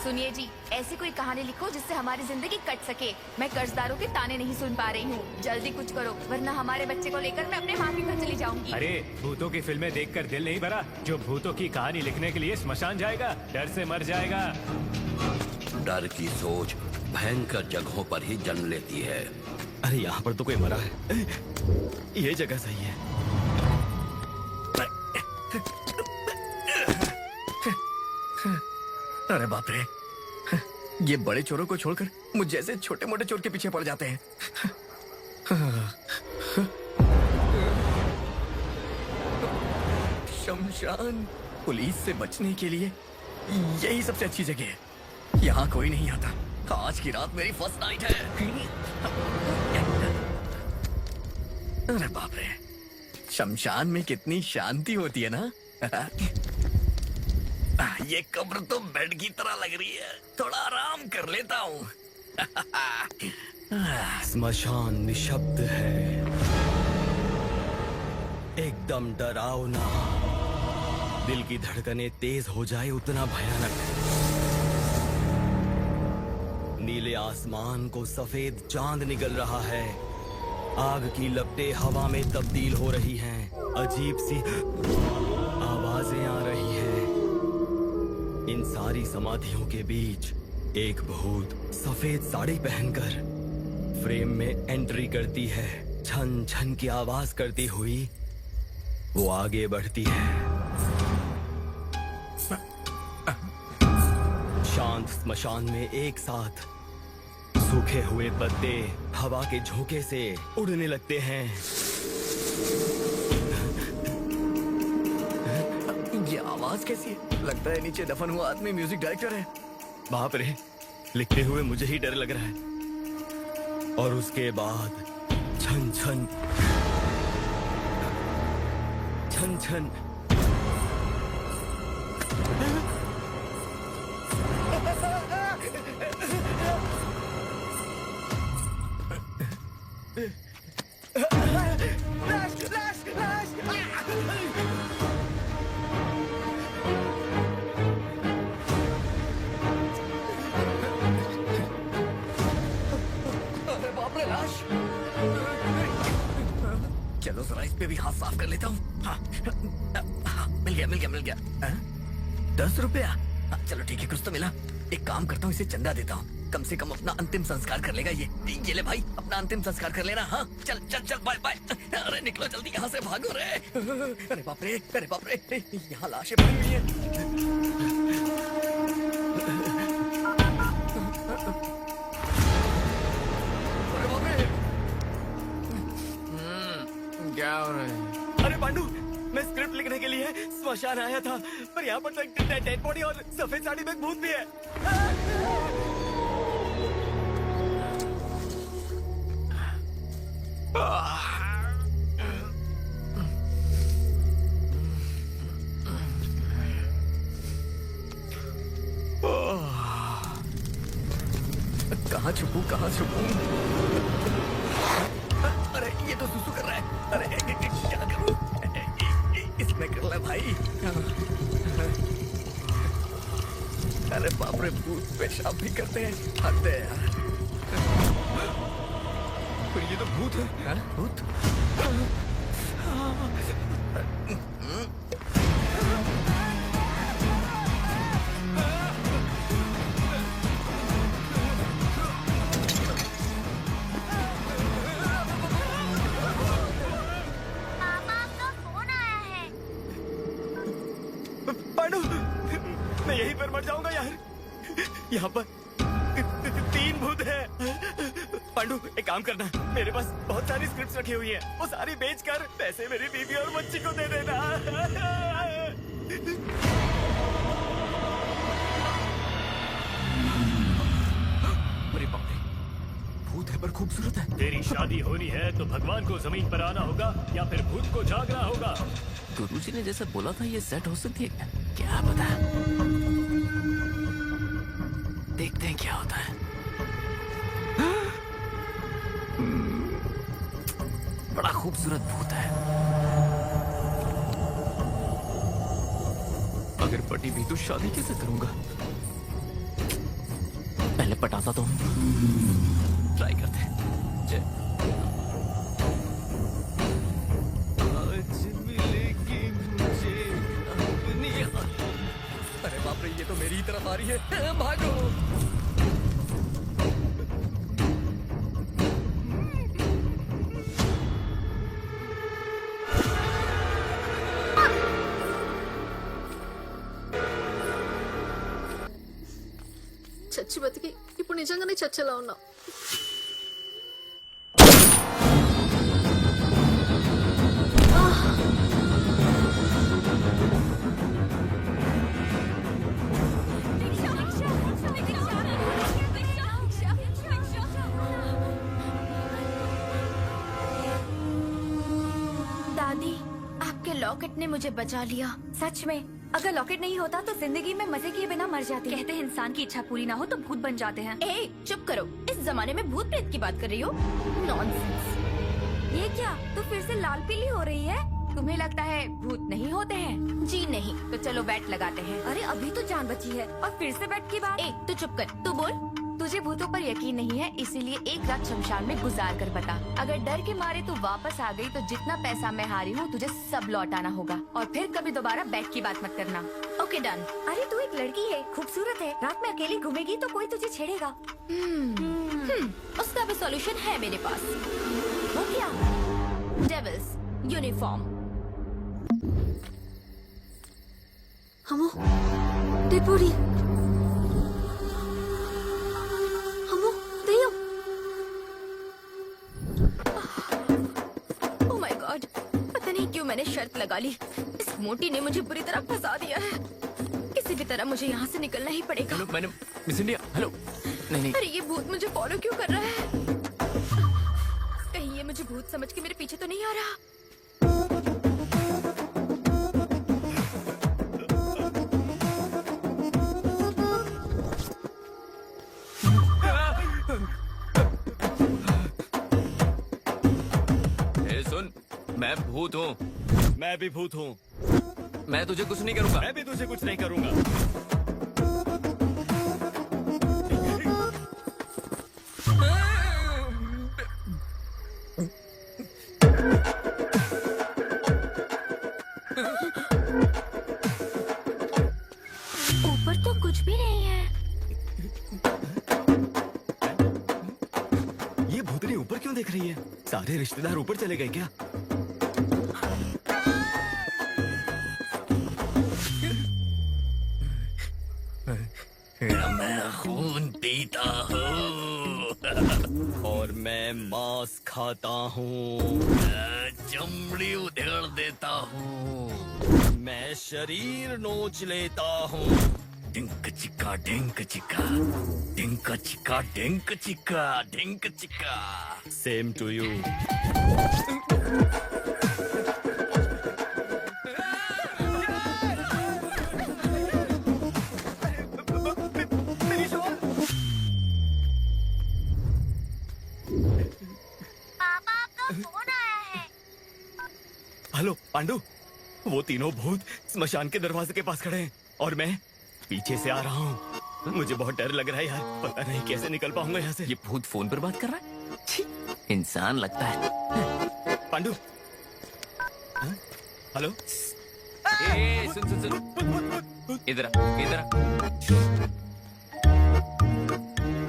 सुनिए जी, ऐसी कोई कहानी लिखो जिससे हमारी जिंदगी कट सके। मैं कर्जदारों के ताने नहीं सुन पा रही हूँ। जल्दी कुछ करो, वरना हमारे बच्चे को लेकर मैं अपने माँ के घर चली जाऊंगी। अरे भूतों की फिल्में देखकर दिल नहीं भरा? जो भूतों की कहानी लिखने के लिए श्मशान जाएगा, डर से मर जाएगा। डर की सोच भयंकर जगहों पर ही जन्म लेती है। अरे यहाँ पर तो कोई मरा है, ये जगह सही है। अरे बाप रे, ये बड़े चोरों को छोड़कर मुझ जैसे छोटे मोटे चोर के पीछे पड़ जाते हैं। शमशान पुलिस से बचने के लिए यही सबसे अच्छी जगह है। यहाँ कोई नहीं आता। आज की रात मेरी फर्स्ट नाइट है। अरे बाप रे, शमशान में कितनी शांति होती है ना। ये कब्र तो बेड की तरह लग रही है, थोड़ा आराम कर लेता हूँ। स्मशान निशब्द है, एकदम डरावना। दिल की धड़कनें तेज हो जाए उतना भयानक है। नीले आसमान को सफेद चांद निगल रहा है। आग की लपटें हवा में तब्दील हो रही हैं। अजीब सी आवाजें आ रही हैं। इन सारी समाधियों के बीच एक भूत सफेद साड़ी पहनकर फ्रेम में एंट्री करती है। छन छन की आवाज करती हुई वो आगे बढ़ती है। शांत स्मशान में एक साथ सूखे हुए पत्ते हवा के झोंके से उड़ने लगते हैं। ये आवाज कैसी है? लगता है नीचे दफन हुआ आदमी म्यूजिक डायरेक्टर है। बाप रे, लिखते हुए मुझे ही डर लग रहा है। और उसके बाद छन छन छन छन चलो जरा इस पे भी हाथ साफ कर लेता हूँ। हाँ, मिल गया। 10 रुपया? हाँ, चलो ठीक है, कुछ तो मिला। एक काम करता हूँ, इसे चंदा देता हूँ। कम से कम अपना अंतिम संस्कार कर लेगा ये ले भाई, अपना अंतिम संस्कार कर लेना। हाँ चल चल चल, बाय बाय। अरे निकलो जल्दी यहाँ से, भागो रे। अरे बाप रे, यहाँ लाशें पड़ी हुई हैं। क्या हो रहा है? अरे पांडू, मैं स्क्रिप्ट लिखने के लिए स्मशान आया था, पर यहाँ पर तो एक डेड बॉडी और सफेद साड़ी में एक भूत भी है। कहाँ छुपूं? अरे ये तो सुसु कर रहा है। अरे क्या करूं? इसमें कर ले भाई। अरे बाप रे, भूत पेशाब भी करते हैं। हद है यार। पर ये तो भूत है। भूत? जाऊंगा यार। यहाँ पर 3 भूत है। पांडु एक काम करना, मेरे पास बहुत सारी स्क्रिप्ट्स रखी हुई हैं, वो सारी बेचकर पैसे मेरी बीवी और बच्ची को दे देना। अरे बाप रे, भूत है पर खूबसूरत है। तेरी शादी होनी है तो भगवान को जमीन पर आना होगा या फिर भूत को जागना होगा। गुरुजी ने जैसे बोला था ये सेट हो सकती है, क्या पता। देखते हैं क्या होता है। बड़ा खूबसूरत भूत है। अगर पटी भी तो शादी कैसे करूंगा? पहले पटाता तो ट्राई करते हैं। आज मिलेगी मुझे अपनी। अरे बाप रे, ये तो मेरी ही तरफ आ रही है। भागो। చచ్చి బతికి ఇప్పుడు నిజంగానే చచ్చేలా ఉన్నా. दादी, आपके लॉकेट ने मुझे बचा लिया। सच में, अगर लॉकेट नहीं होता तो जिंदगी में मजे किए बिना मर जाती। कहते हैं इंसान की इच्छा पूरी ना हो तो भूत बन जाते हैं। ए, चुप करो। इस जमाने में भूत प्रेत की बात कर रही हो? नॉनसेंस। ये क्या? तो फिर से लाल पीली हो रही है? तुम्हें लगता है भूत नहीं होते हैं? जी नहीं। तो चलो बैट लगाते हैं। अरे अभी तो जान बची है और फिर से बैट की बात। ए, तू चुप कर। तू बोल। तुझे भूतों पर यकीन नहीं है, इसीलिए एक रात शमशान में गुजार कर बता। अगर डर के मारे तू वापस आ गई तो जितना पैसा मैं हारी हूँ तुझे सब लौटाना होगा, और फिर कभी दोबारा बैट की बात मत करना। Okay done. अरे तू एक लड़की है, खूबसूरत है, रात में अकेली घूमेगी तो कोई तुझे छेड़ेगा। उसका भी सॉल्यूशन है मेरे पास। वो क्या? Devil's uniform. అమ్మో డెడ్ బాడీ. అమ్మో దెయ్యం. ओह माय गॉड, पता नहीं क्यों मैंने शर्त लगा ली। इस मोटी ने मुझे बुरी तरह फंसा दिया है। किसी भी तरह मुझे यहाँ से निकलना ही पड़ेगा। Hello madam, miss India. Hello. नहीं नहीं, अरे ये भूत मुझे फॉलो क्यों कर रहा है? कहीं ये मुझे भूत समझ के मेरे पीछे तो नहीं आ रहा? ए, सुन, मैं भूत हूँ। मैं भी भूत हूँ। मैं तुझे कुछ नहीं करूंगा। मैं भी तुझे कुछ नहीं करूंगा। ऊपर तो कुछ भी नहीं है। ये भूतनी ऊपर क्यों देख रही है? सारे रिश्तेदार ऊपर चले गए क्या? मैं खून पीता हूँ और मैं मांस खाता हूँ। चमड़ी उधेड़ देता हूँ। मैं शरीर नोच लेता हूँ। डिंक चिक्का डिंक चिक्का डिंक चिक्का डिंक चिक्का डिंक चिक्का। Same to you. पापा, आपका फोन आया है। हेलो पांडु, वो तीनों भूत स्मशान के दरवाजे के पास खड़े हैं और मैं पीछे से आ रहा हूँ। मुझे बहुत डर लग रहा है यार, पता नहीं कैसे निकल पाऊंगा यहाँ से। ये भूत फोन पर बात कर रहा है? छी, इंसान लगता है। पांडु। हाँ? हेलो। ए, सुन सुन सुन, इधर आ, इधर आ।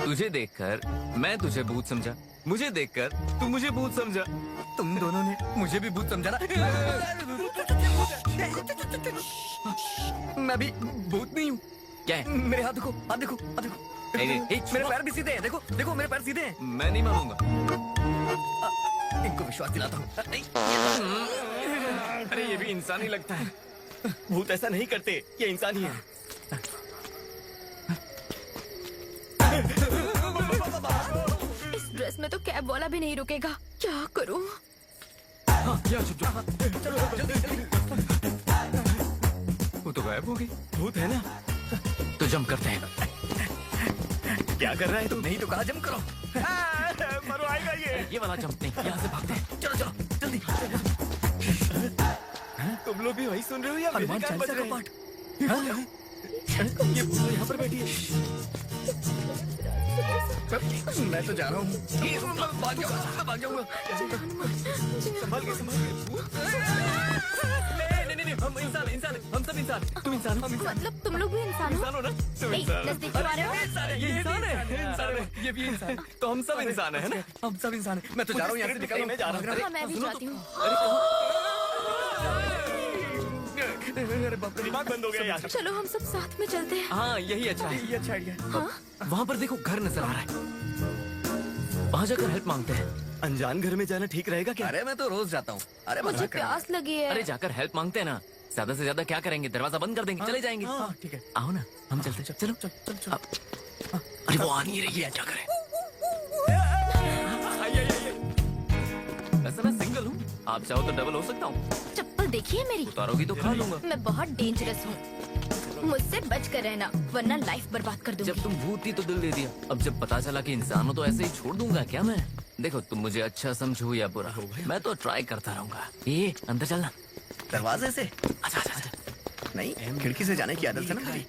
तुझे देखकर मैं तुझे भूत समझा, मुझे देखकर तू मुझे भूत समझा, तुम दोनों ने मुझे भी भूत समझा ना। मैं भी भूत नहीं हूँ, क्या है? मेरे हाथ देखो, हाथ देखो, हाथ देखो। मेरे पैर भी सीधे हैं, देखो देखो मेरे पैर सीधे हैं। मैं नहीं मानूंगा। इनको विश्वास दिलाता हूँ। अरे ये भी इंसान ही लगता है। भूत ऐसा नहीं करते, ये इंसान ही है। इस ड्रेस में तो कैब वाला भी नहीं रुकेगा, क्या करूं? वो तो गायब हो गई। भूत है ना? तो जंप करते हैं। क्या कर रहा है तू? नहीं तो कहा जंप करो। मरो आएगा ये वाला जंप नहीं, यहाँ से भागते हैं। चलो चलो जल्दी। तुम लोग भी वही सुन रहे हो या मेरे हनुमान कान बज चालीसा रहे का हैं? पाठ। ये भूत यहाँ पर बैठी है। मैं तो जा रहा हूँ। मैं भाग जाऊंगा, मैं भाग जाऊंगा। संभाल के, संभाल के। नहीं, हम इंसान, हम सब इंसान। तुम इंसान हो, हम इंसान। मतलब तुम लोग भी इंसान हो? इंसान हो ना? तुम ए, इंसान हो। नजदीक क्यों आ रहे हो? ये इंसान है, ये भी इंसान। तो हम सब इंसान है ना? हम सब इंसान हैं। मैं तो जा रहा हूँ यहाँ से, निकल मैं जा रहा हूँ। हाँ, मैं भी जाती हूँ। अरे बाप रे, दिमाग बंद हो गया यार। चलो हम सब साथ में चलते हैं। हाँ यही अच्छा है। ये अच्छा आइडिया है। वहाँ पर देखो घर नजर आ रहा है, वहाँ जाकर हेल्प मांगते हैं। अनजान घर में जाना ठीक रहेगा क्या? अरे मैं तो रोज जाता हूँ। अरे मुझे प्यास लगी है। अरे जाकर हेल्प मांगते हैं ना, ज्यादा से ज्यादा क्या करेंगे, दरवाजा बंद कर देंगे, चले जाएंगे। हाँ ठीक है। आओ ना, हम चलते हैं। चलो चल चल चल। अरे वो आ नहीं रही है, क्या करें? वैसे मैं सिंगल हूँ, आप चाहो तो डबल हो सकता हूँ। चप्पल देखिए मेरी। उतारोगी तो खा लूंगा। मैं बहुत डेंजरस हूँ, मुझसे बच कर रहना वरना लाइफ बर्बाद कर दूंगी। जब तुम भूत थी तो दिल दे दिया, अब जब पता चला कि इंसान हो तो ऐसे ही छोड़ दूंगा क्या मैं? देखो तुम मुझे अच्छा समझो या बुरा, मैं तो ट्राई करता रहूंगा। ये अंदर चलना। दरवाजे से? अच्छा अच्छा अच्छा। नहीं, खिड़की से जाने की आदत है ना मेरी।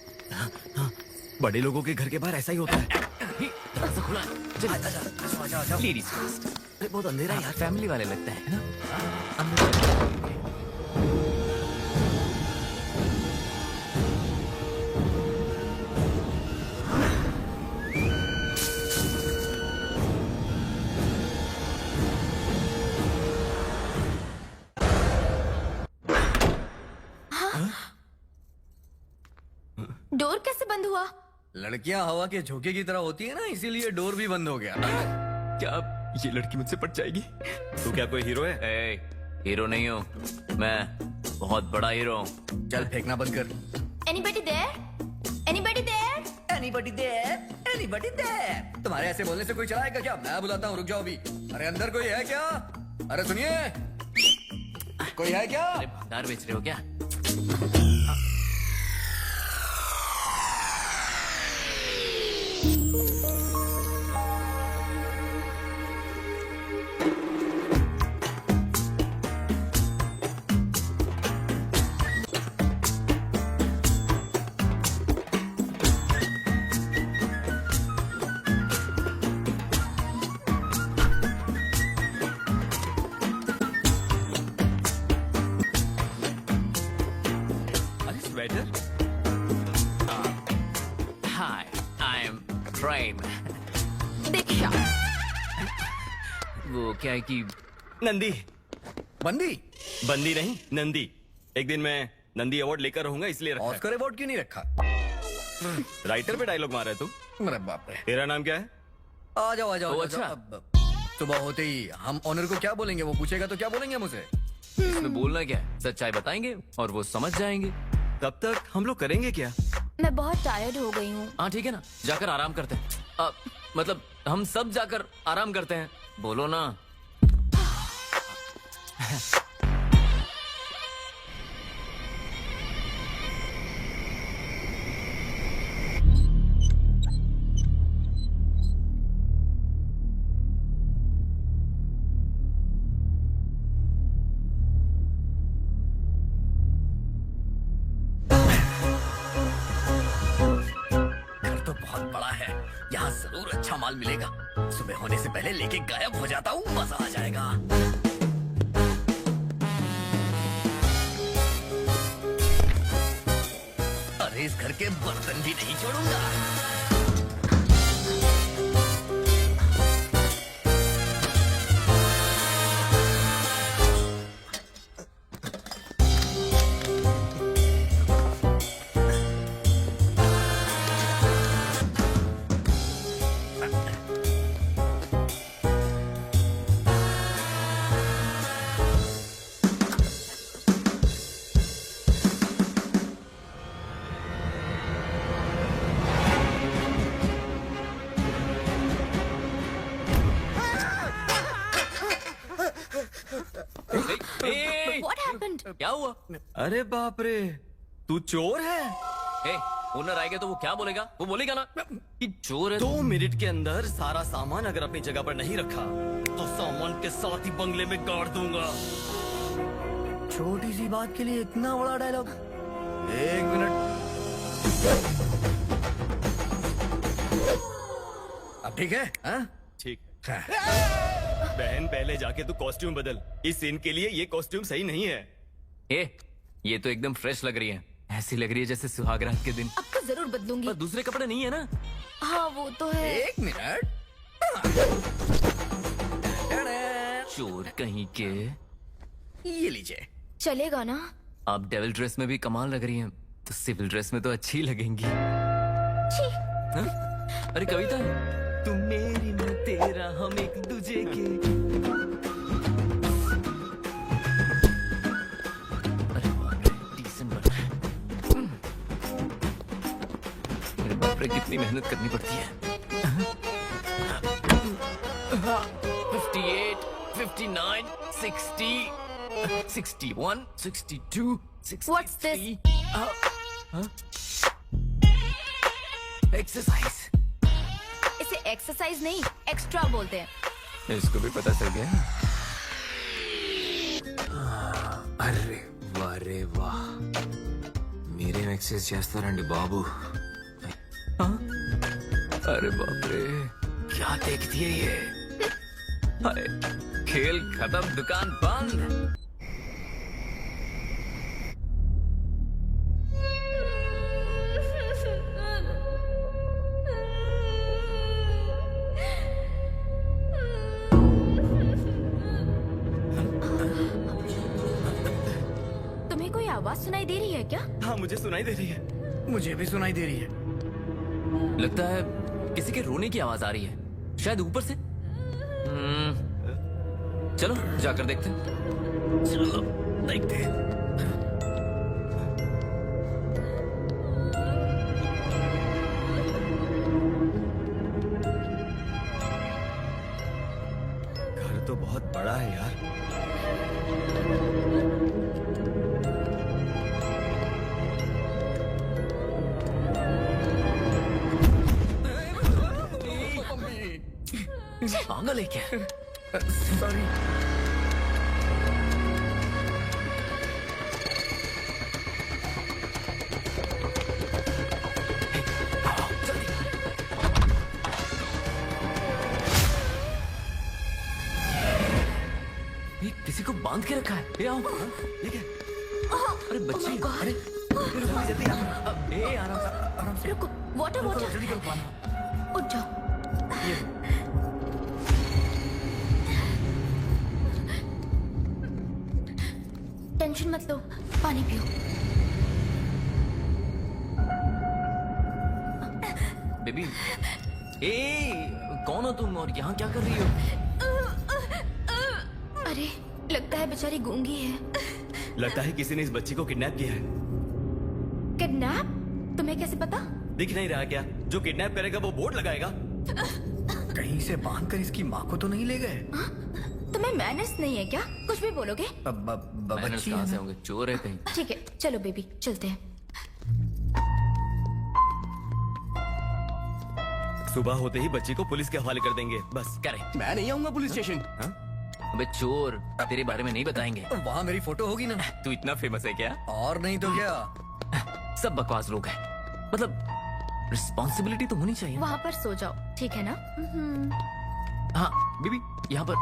बड़े लोगों के घर के बाहर ऐसा ही होता है। दरवाजा खुला है, चलिए। Ladies first. अरे बहुत अंधेरा है यार। फैमिली वाले लगते हैं ना। डोर कैसे बंद हुआ? लड़कियां हवा के झोंके की तरह होती है ना, इसीलिए डोर भी बंद हो गया। क्या ये लड़की मुझसे पट जाएगी? तू क्या कोई हीरो है? हीरो नहीं हूँ मैं, बहुत बड़ा हीरो हूँ। चल फेंकना बंद कर। Anybody there? Anybody there? Anybody there? Anybody there? तुम्हारे ऐसे बोलने से कोई चलाएगा क्या? मैं बुलाता हूँ, रुक जाओ अभी। अरे अंदर कोई है क्या? अरे सुनिए, कोई है क्या? अरे भंडार बेच रहे हो क्या? अरे स्वेटर? Hi, I'm Prime. दीक्षा। वो क्या है कि नंदी। बंदी? बंदी नहीं, नंदी। एक दिन मैं नंदी अवार्ड लेकर रहूंगा इसलिए रखा है। ऑस्कर अवार्ड क्यों नहीं रखा? राइटर पे डायलॉग मारा है तू? अरे बाप रे। तेरा नाम क्या है? आ जाओ आ जाओ। ओ, आ जाओ। अच्छा। अब सुबह होते ही हम ऑनर को क्या बोलेंगे? वो पूछेगा तो क्या बोलेंगे मुझे? इसमें बोलना क्या है? सच्चाई बताएंगे और वो समझ जाएंगे। तब तक हम लोग करेंगे क्या? मैं बहुत टायर्ड हो गई हूँ। हाँ ठीक है ना, जाकर आराम करते हैं। मतलब हम सब जाकर आराम करते हैं, बोलो ना। यहाँ जरूर अच्छा माल मिलेगा। सुबह होने से पहले लेके गायब हो जाता हूँ, मजा आ जाएगा। अरे इस घर के बर्तन भी नहीं छोड़ूंगा। हुआ? अरे बाप रे, तू चोर है? ओनर आएगा तो वो क्या बोलेगा? वो बोलेगा ना कि चोर है। 2 मिनट के अंदर सारा सामान अगर अपनी जगह पर नहीं रखा तो सामान के साथ ही बंगले में गाड़ दूंगा। छोटी सी बात के लिए इतना बड़ा डायलॉग। 1 मिनट। अब ठीक है? हाँ? ठीक। बहन पहले जाके तू कॉस्ट्यूम बदल, इस सीन के लिए ये कॉस्ट्यूम सही नहीं है। ये तो एकदम फ्रेश लग रही है, ऐसी लग रही है जैसे सुहागरात के दिन। अब तो जरूर बदलूंगी। पर दूसरे कपड़े नहीं है ना? हाँ वो तो है। 1 मिनट। चोर कहीं के। ये लीजिए। चलेगा ना? आप डेविल ड्रेस में भी कमाल लग रही हैं, तो सिविल ड्रेस में तो अच्छी लगेंगी। छी। अरे कविता, तुम मेरी मैं तेरा, हम एक दूजे के। अरे बाप रे, डिसेंट बन रहा है। अरे बाप रे, कितनी मेहनत करनी पड़ती है। 58, 59, 60, 61, 62, 63. What's this? एक्सरसाइज। इसे एक्सरसाइज नहीं, एक्स्ट्रा बोलते हैं। इसको भी पता चल गया। అర్రే వారే వా మీరేం ఎక్సర్సైజ్ చేస్తారండి బాబు. अरे बाप रे, क्या देखती है ये? हाय, खेल खत्म, दुकान बंद। तुम्हें कोई आवाज सुनाई दे रही है क्या? हाँ मुझे सुनाई दे रही है। मुझे भी सुनाई दे रही है। लगता है किसी के रोने की आवाज आ रही है, शायद ऊपर से। चलो जाकर देखते हैं। चलो देखते हैं। घर तो बहुत बड़ा है यार। पागल है क्या? सॉरी। किसी को बांध के रखा है। ये आओ। ठीक है। अरे बच्ची, अरे जल्दी आराम से। रुको, वाटर वाटर। जल्दी करो पानी। उठ जाओ। टेंशन मत लो, पानी पियो। बेबी, कौन हो तुम और यहाँ क्या कर रही हो? अरे लगता है बेचारी गूंगी है। लगता है किसी ने इस बच्ची को किडनैप किया है। किडनैप? तुम्हें कैसे पता? दिख नहीं रहा क्या? जो किडनैप करेगा वो बोर्ड लगाएगा। कहीं से बांध कर इसकी माँ को तो नहीं ले गए? तुम्हें मैनर्स नहीं है क्या? कुछ भी बोलोगे? मैनर्स कहाँ से होंगे? चोर है कहीं। ठीक है, चलो बेबी चलते हैं। सुबह होते ही बच्ची को पुलिस के हवाले कर देंगे, बस। करेक्ट। मैं नहीं आऊंगा पुलिस स्टेशन। अबे चोर, तेरे बारे में नहीं बताएंगे। वहाँ मेरी फोटो होगी ना। तू इतना फेमस है क्या? और नहीं तो क्या। सब बकवास लोग हैं। मतलब रिस्पॉन्सिबिलिटी तो होनी चाहिए। वहाँ पर सो जाओ, ठीक है ना? हाँ बीबी, यहाँ पर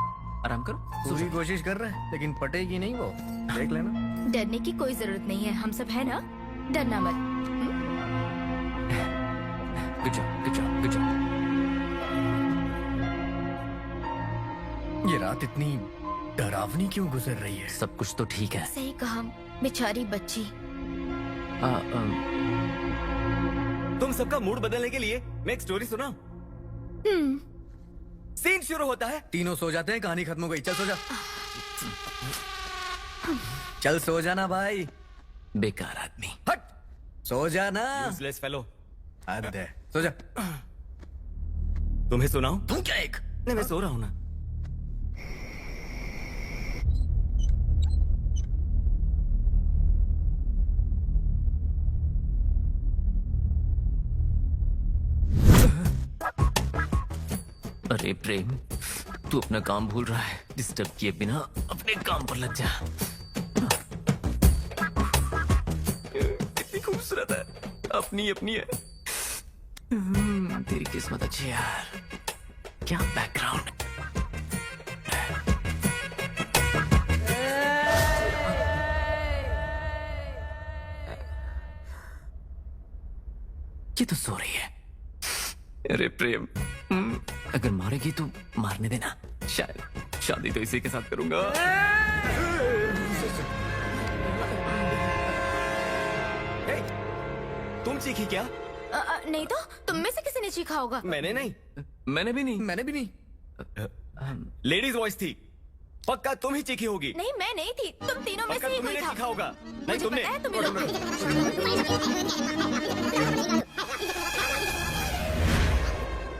आराम करो। पूरी कोशिश कर रहे हैं, लेकिन पटेगी नहीं वो। देख लेना। डरने की कोई जरूरत नहीं है, हम सब है ना। डरना मत। Good job, good job, good job. ये रात इतनी डरावनी क्यों गुजर रही है? सब कुछ तो ठीक है। सही कहा, बेचारी बच्ची। तुम सबका मूड बदलने के लिए मैं एक स्टोरी सुना। सीन शुरू होता है, तीनों सो जाते हैं, कहानी खत्म हो गई। चल सो जा। चल सो जाना भाई। बेकार आदमी। हट, सो जाना। Useless fellow. हद है, सो जा। तुम्हें सुनाऊं? तू क्या एक? नहीं, मैं सो रहा हूं ना। अरे प्रेम, तू अपना काम भूल रहा है। डिस्टर्ब किए बिना अपने काम पर लग जा। कितनी खूबसूरत है, अपनी अपनी है। तेरी किस्मत अच्छी है यार। क्या बैकग्राउंड। ये तो सो रही है। अरे प्रेम, अगर मारेगी तो मारने देना। शायद शादी तो इसी के साथ करूंगा। तुम चीखी क्या? नहीं तो तुम में से किसी ने चीखा होगा। मैंने नहीं। मैंने भी नहीं। मैंने भी नहीं। लेडीज वॉइस थी। पक्का तुम ही चीखी होगी। नहीं, मैं नहीं थी, तुम तीनों में से पक्का ही तुमने कोई था। चीखा होगा। नहीं मुझे तुमने। पता है तुम्हें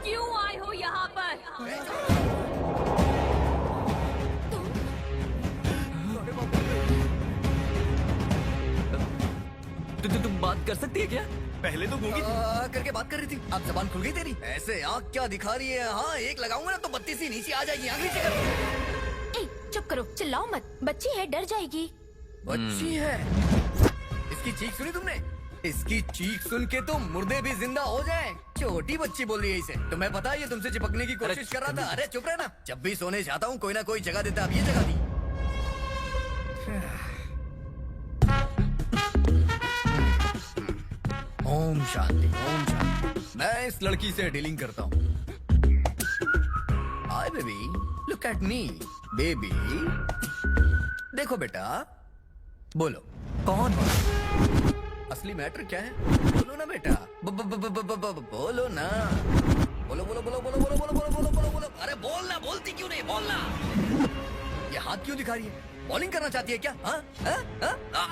क्यों आए हो यहाँ पर? तुम बात कर सकती है क्या? पहले तो गूंगी थी। करके बात कर रही थी, अब जबान खुल गई तेरी। ऐसे आँख क्या दिखा रही है? हाँ, एक लगाऊंगा ना तो 32 ही नीचे आ जाएगी। आँख नीचे कर। ए, चुप करो, चिल्लाओ मत। बच्ची है, डर जाएगी। बच्ची है? इसकी चीख सुनी तुमने? इसकी चीख सुन के तो मुर्दे भी जिंदा हो जाएं। छोटी बच्ची बोल रही है इसे। तुम्हें पता है ये तुमसे चिपकने की कोशिश कर रहा था। अरे चुप रहना। जब भी सोने जाता हूँ कोई ना कोई जगह देता, अब ये जगह दी। ओम शांति, ओम शांति। मैं इस लड़की से डीलिंग करता हूँ। Hi baby, look at me. Baby देखो बेटा, बोलो कौन हो? असली मैटर क्या है? बोलो ना बेटा, बोलो ना। बोलो बोलो बोलो बोलो बोलो बोलो बोलो बोलो बोलो बोलो। अरे बोलना, बोलती क्यों नहीं? बोलना। ये हाथ क्यों दिखा रही है? बॉलिंग करना चाहती है क्या? हाँ हाँ हाँ।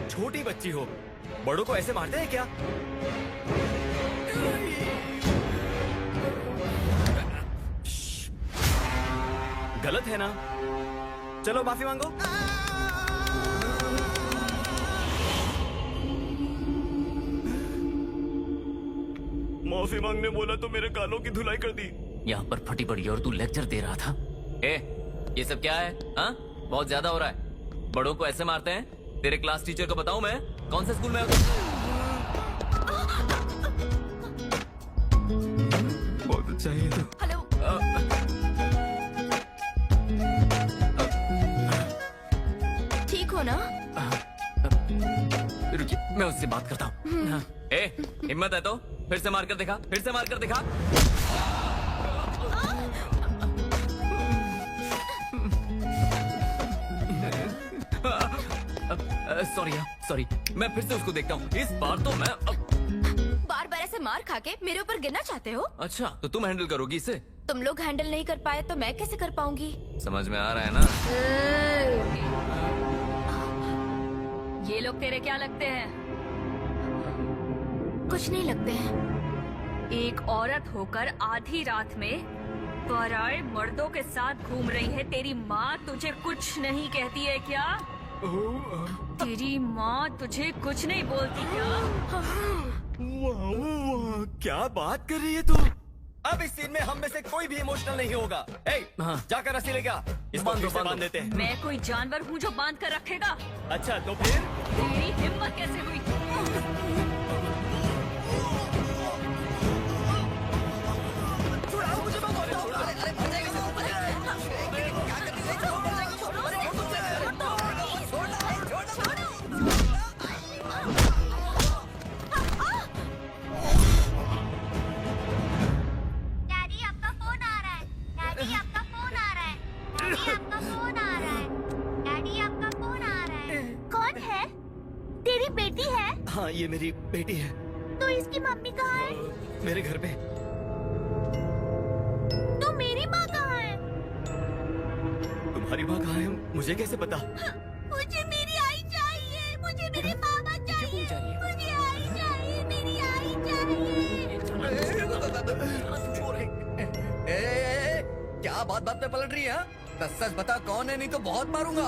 छोटी बच्ची हो, बड़ों को ऐसे मारते हैं क्या? गलत है ना? चलो माफी मांगो। माफी मांगने बोला तो मेरे गालों की धुलाई कर दी। यहाँ पर फटी पड़ी और तू लेक्चर दे रहा था। ए, ये सब क्या है? हाँ, बहुत ज्यादा हो रहा है। बड़ों को ऐसे मारते हैं? तेरे क्लास टीचर को बताऊं मैं? कौन से स्कूल में? बहुत अच्छा है तो। हेलो। ठीक हो ना? रुकिए, मैं उससे बात करता हूँ। ए, हिम्मत है तो फिर से मार कर दिखा, फिर से मार कर दिखा। सॉरी सॉरी, मैं फिर से उसको देखता हूँ। इस बार तो मैं बार बार ऐसे मार खा के मेरे ऊपर गिरना चाहते हो? अच्छा, तो तुम हैंडल करोगी इसे? तुम लोग हैंडल नहीं कर पाए तो मैं कैसे कर पाऊंगी? समझ में आ रहा है ना? ये लोग तेरे क्या लगते हैं? कुछ नहीं लगते हैं। एक औरत होकर आधी रात में पराए मर्दों के साथ घूम रही है। तेरी माँ तुझे कुछ नहीं कहती है क्या? तेरी माँ तुझे कुछ नहीं बोलती क्या? वाह, क्या बात कर रही है तू? अब इस सीन में हम में से कोई भी इमोशनल नहीं होगा। जाकर रस्सी लेके आ, इसको फिर से बांध देते हैं। मैं कोई जानवर हूँ जो बांध कर रखेगा? अच्छा तो फिर? तेरी हिम्मत कैसे हुई? डैडी आपका फोन आ रहा है। डैडी आपका फोन आ रहा है। डैडी आपका फोन आ रहा है। डैडी आपका फोन आ रहा है। कौन है? तेरी बेटी है? हाँ, ये मेरी बेटी है। तो इसकी मम्मी कहाँ है? मेरे घर पे। तो मेरी माँ कहाँ है? तुम्हारी माँ कहाँ है? मुझे कैसे पता? मुझे मेरी आई चाहिए। मुझे मेरे मामा चाहिए। मुझे आई चाहिए। मेरी आई चाहिए। क्या बात बात पे पलट रही है? हाँ? सच बता कौन है, नहीं तो बहुत मारूंगा।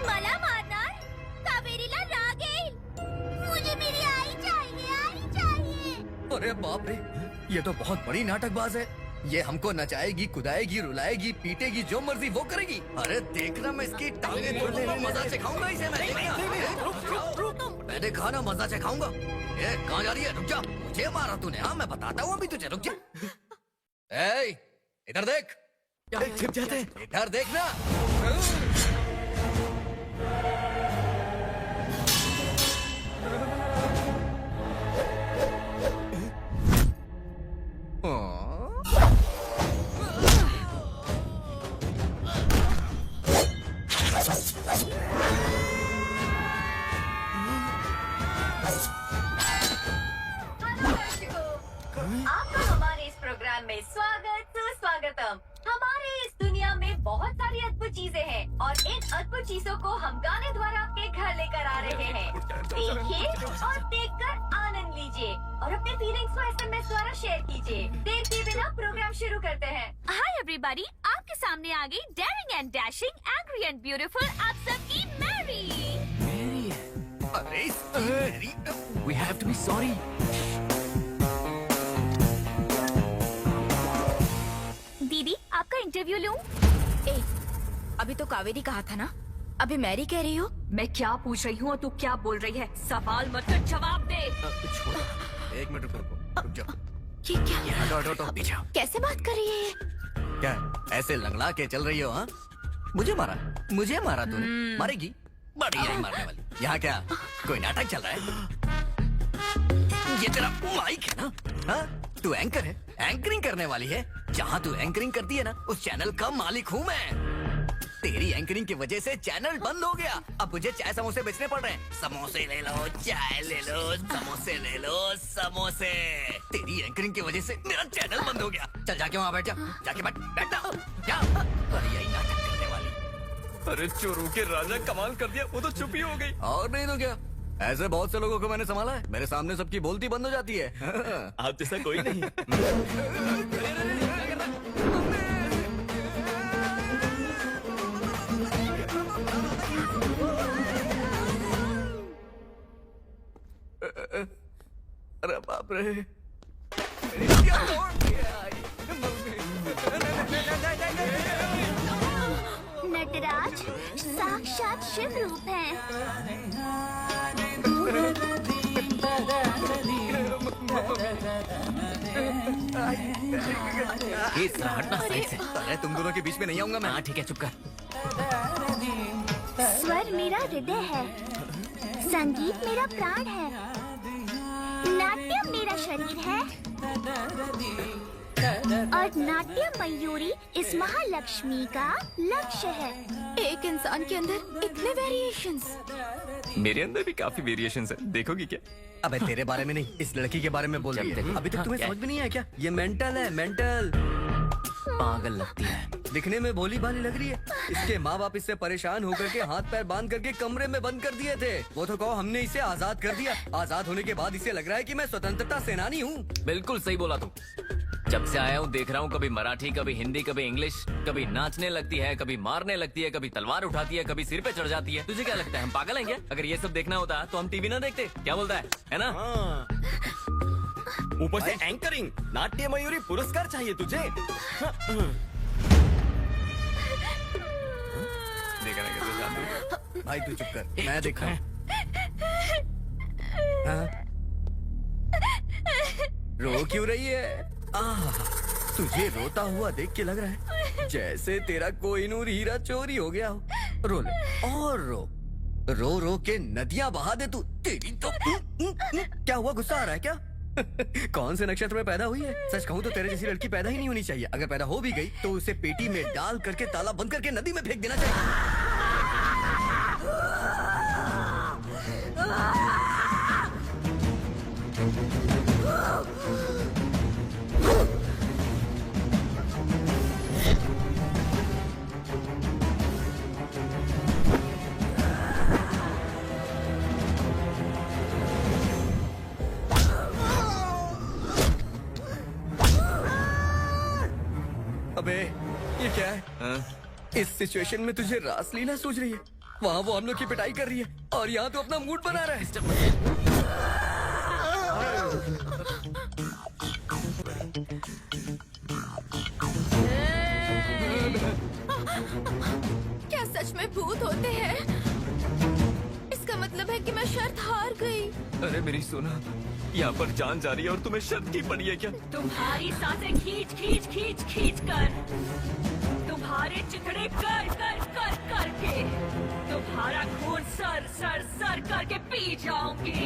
मला मारणार? कावेरीला राग येईल। मुझे मेरी आई चाहिए। अरे बाप रे, ये तो बहुत बड़ी नाटकबाज है। ये हमको नचाएगी, कुदाएगी, रुलाएगी, पीटेगी, जो मर्जी वो करेगी। अरे देखना मैं इसकी टांगे तोड़ने में मजा चखाऊंगा इसे मैं। मैंने कहा ना मजा चखाऊंगा। ये कहाँ जा रही है? रुक जा, मुझे मारा तूने। हाँ मैं बताता हूँ अभी तुझे, रुक जा। ए, इधर देख। छिप जाते हैं। इधर देखना। आपका हमारे इस प्रोग्राम में सुस्वागतम। हमारे इस दुनिया में बहुत सारी अद्भुत चीजें हैं और इन अद्भुत चीजों को हम गाने द्वारा आपके घर लेकर आ रहे हैं। देखिए और देखकर आनंद लीजिए और अपने फीलिंग्स को SMS द्वारा शेयर कीजिए। देर के बिना प्रोग्राम शुरू करते हैं। हाय एवरीबॉडी, आपके सामने आ गई daring and dashing, angry and beautiful आप सबकी मैरी। अरे we have to be sorry. दीदी आपका इंटरव्यू लूं? अभी तो कावेरी कहा था ना, अभी मैरी कह रही हो। मैं क्या पूछ रही हूँ और तू क्या बोल रही है? सवाल मत कर, जवाब दे। एक मिनट रुक जाओ। ये क्या? हटो, पीछे आओ। कैसे बात कर रही है? क्या ऐसे लंगड़ा के चल रही हो? हाँ, मुझे मारा तूने। मारेगी? बड़ी नहीं मारने वाली। यहाँ क्या कोई नाटक चल रहा है? ये तेरा माइक है ना? हाँ, तू एंकर है, एंकरिंग करने वाली है। जहाँ तू एंकरिंग करती है ना, उस चैनल का मालिक हूँ मैं। तेरी एंकरिंग की वजह से चैनल बंद हो गया। अब मुझे चाय समोसे बेचने पड़ रहे हैं। समोसे ले लो, चाय ले लो, समोसे ले लो, समोसे। तेरी एंकरिंग की वजह से मेरा चैनल बंद हो गया। चल जाके वहाँ बैठ जा, जाके बैठ जा। अरे यही नाटक करने वाली। अरे चोरों के राजा कमाल कर दिया, वो तो चुप ही हो गई। और नहीं तो क्या, ऐसे बहुत से लोगों को मैंने संभाला है। मेरे सामने सबकी बोलती बंद हो जाती है। आप जैसा कोई नहीं। अरे बाप रे, नटराज साक्षात शिव रूप है। हटना साइड से। अरे तुम दोनों के बीच में नहीं आऊंगा मैं। हाँ ठीक है, चुप कर। स्वर मेरा हृदय है, संगीत मेरा प्राण है, नाट्य मेरा शरीर है और नाट्य मयूरी इस महालक्ष्मी का लक्ष्य है। एक इंसान के अंदर इतने वेरिएशंस। मेरे अंदर भी काफी वेरिएशंस है, देखोगी क्या? अबे तेरे बारे में नहीं, इस लड़की के बारे में बोल रही है। अभी तक तुम्हें समझ में नहीं आया क्या? ये मेंटल है, मेंटल। पागल लगती है, दिखने में भोली भाली लग रही है। इसके माँ बाप इससे परेशान होकर के हाथ पैर बांध करके कमरे में बंद कर दिए थे। वो तो कहो हमने इसे आजाद कर दिया। आजाद होने के बाद इसे लग रहा है कि मैं स्वतंत्रता सेनानी हूँ। बिल्कुल सही बोला तुम। जब से आया हूँ देख रहा हूँ, कभी मराठी, कभी हिंदी, कभी इंग्लिश, कभी नाचने लगती है, कभी मारने लगती है, कभी तलवार उठाती है, कभी सिर पे चढ़ जाती है। तुझे क्या लगता है हम पागल हैं क्या? अगर ये सब देखना होता तो हम टीवी ना देखते। क्या बोलता है ना? ऊपर से एंकरिंग, नाट्य मयूरी पुरस्कार चाहिए तुझे। देखा ना कैसे जानते? भाई तू चुप कर, मैं देखा हूँ। रो क्यों रही है? तुझे रोता हुआ देख के लग रहा है जैसे तेरा कोहिनूर हीरा चोरी हो गया हो। रो ले और रो रो के नदियां बहा दे तू। तेरी तो क्या हुआ, गुस्सा आ रहा है क्या? कौन से नक्षत्र में पैदा हुई है? सच कहूँ तो तेरे जैसी लड़की पैदा ही नहीं होनी चाहिए। अगर पैदा हो भी गई तो उसे पेटी में डाल करके ताला बंद करके नदी में फेंक देना चाहिए। अबे ये क्या है? इस सिचुएशन में तुझे रासलीला सूझ रही है? वहाँ वो हम लोग की पिटाई कर रही है और यहाँ तो अपना मूड बना रहा है। क्या सच में भूत होते हैं? इसका मतलब है कि मैं शर्त हार गई। अरे मेरी सोना, यहाँ पर जान जा रही है और तुम्हें शर्त की पड़ी है क्या? तुम्हारी सांसें खींच खींच खींच खींच कर, तुम्हारे चिथड़े कर कर कर करके, तुम्हारा खून सर सर सर करके पी जाऊंगी।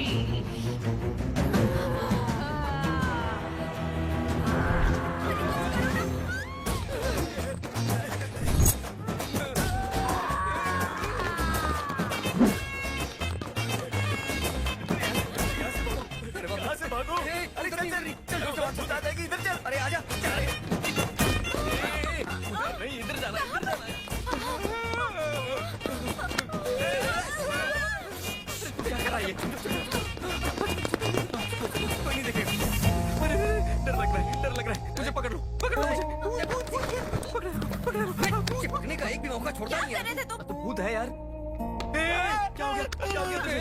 यहाँ से भागो! अरे चल जाएगी, इधर चल! अरे आजा! नहीं, इधर जाना है, इधर जाना है। क्या कर रहा है ये? कोई नहीं देखेगा। अरे डर लग रहा है, मुझे पकड़ लो मुझे। चिपकने का एक भी मौका छोड़ता नहीं है। तो भूत है यार। क्या हो गया तुझे?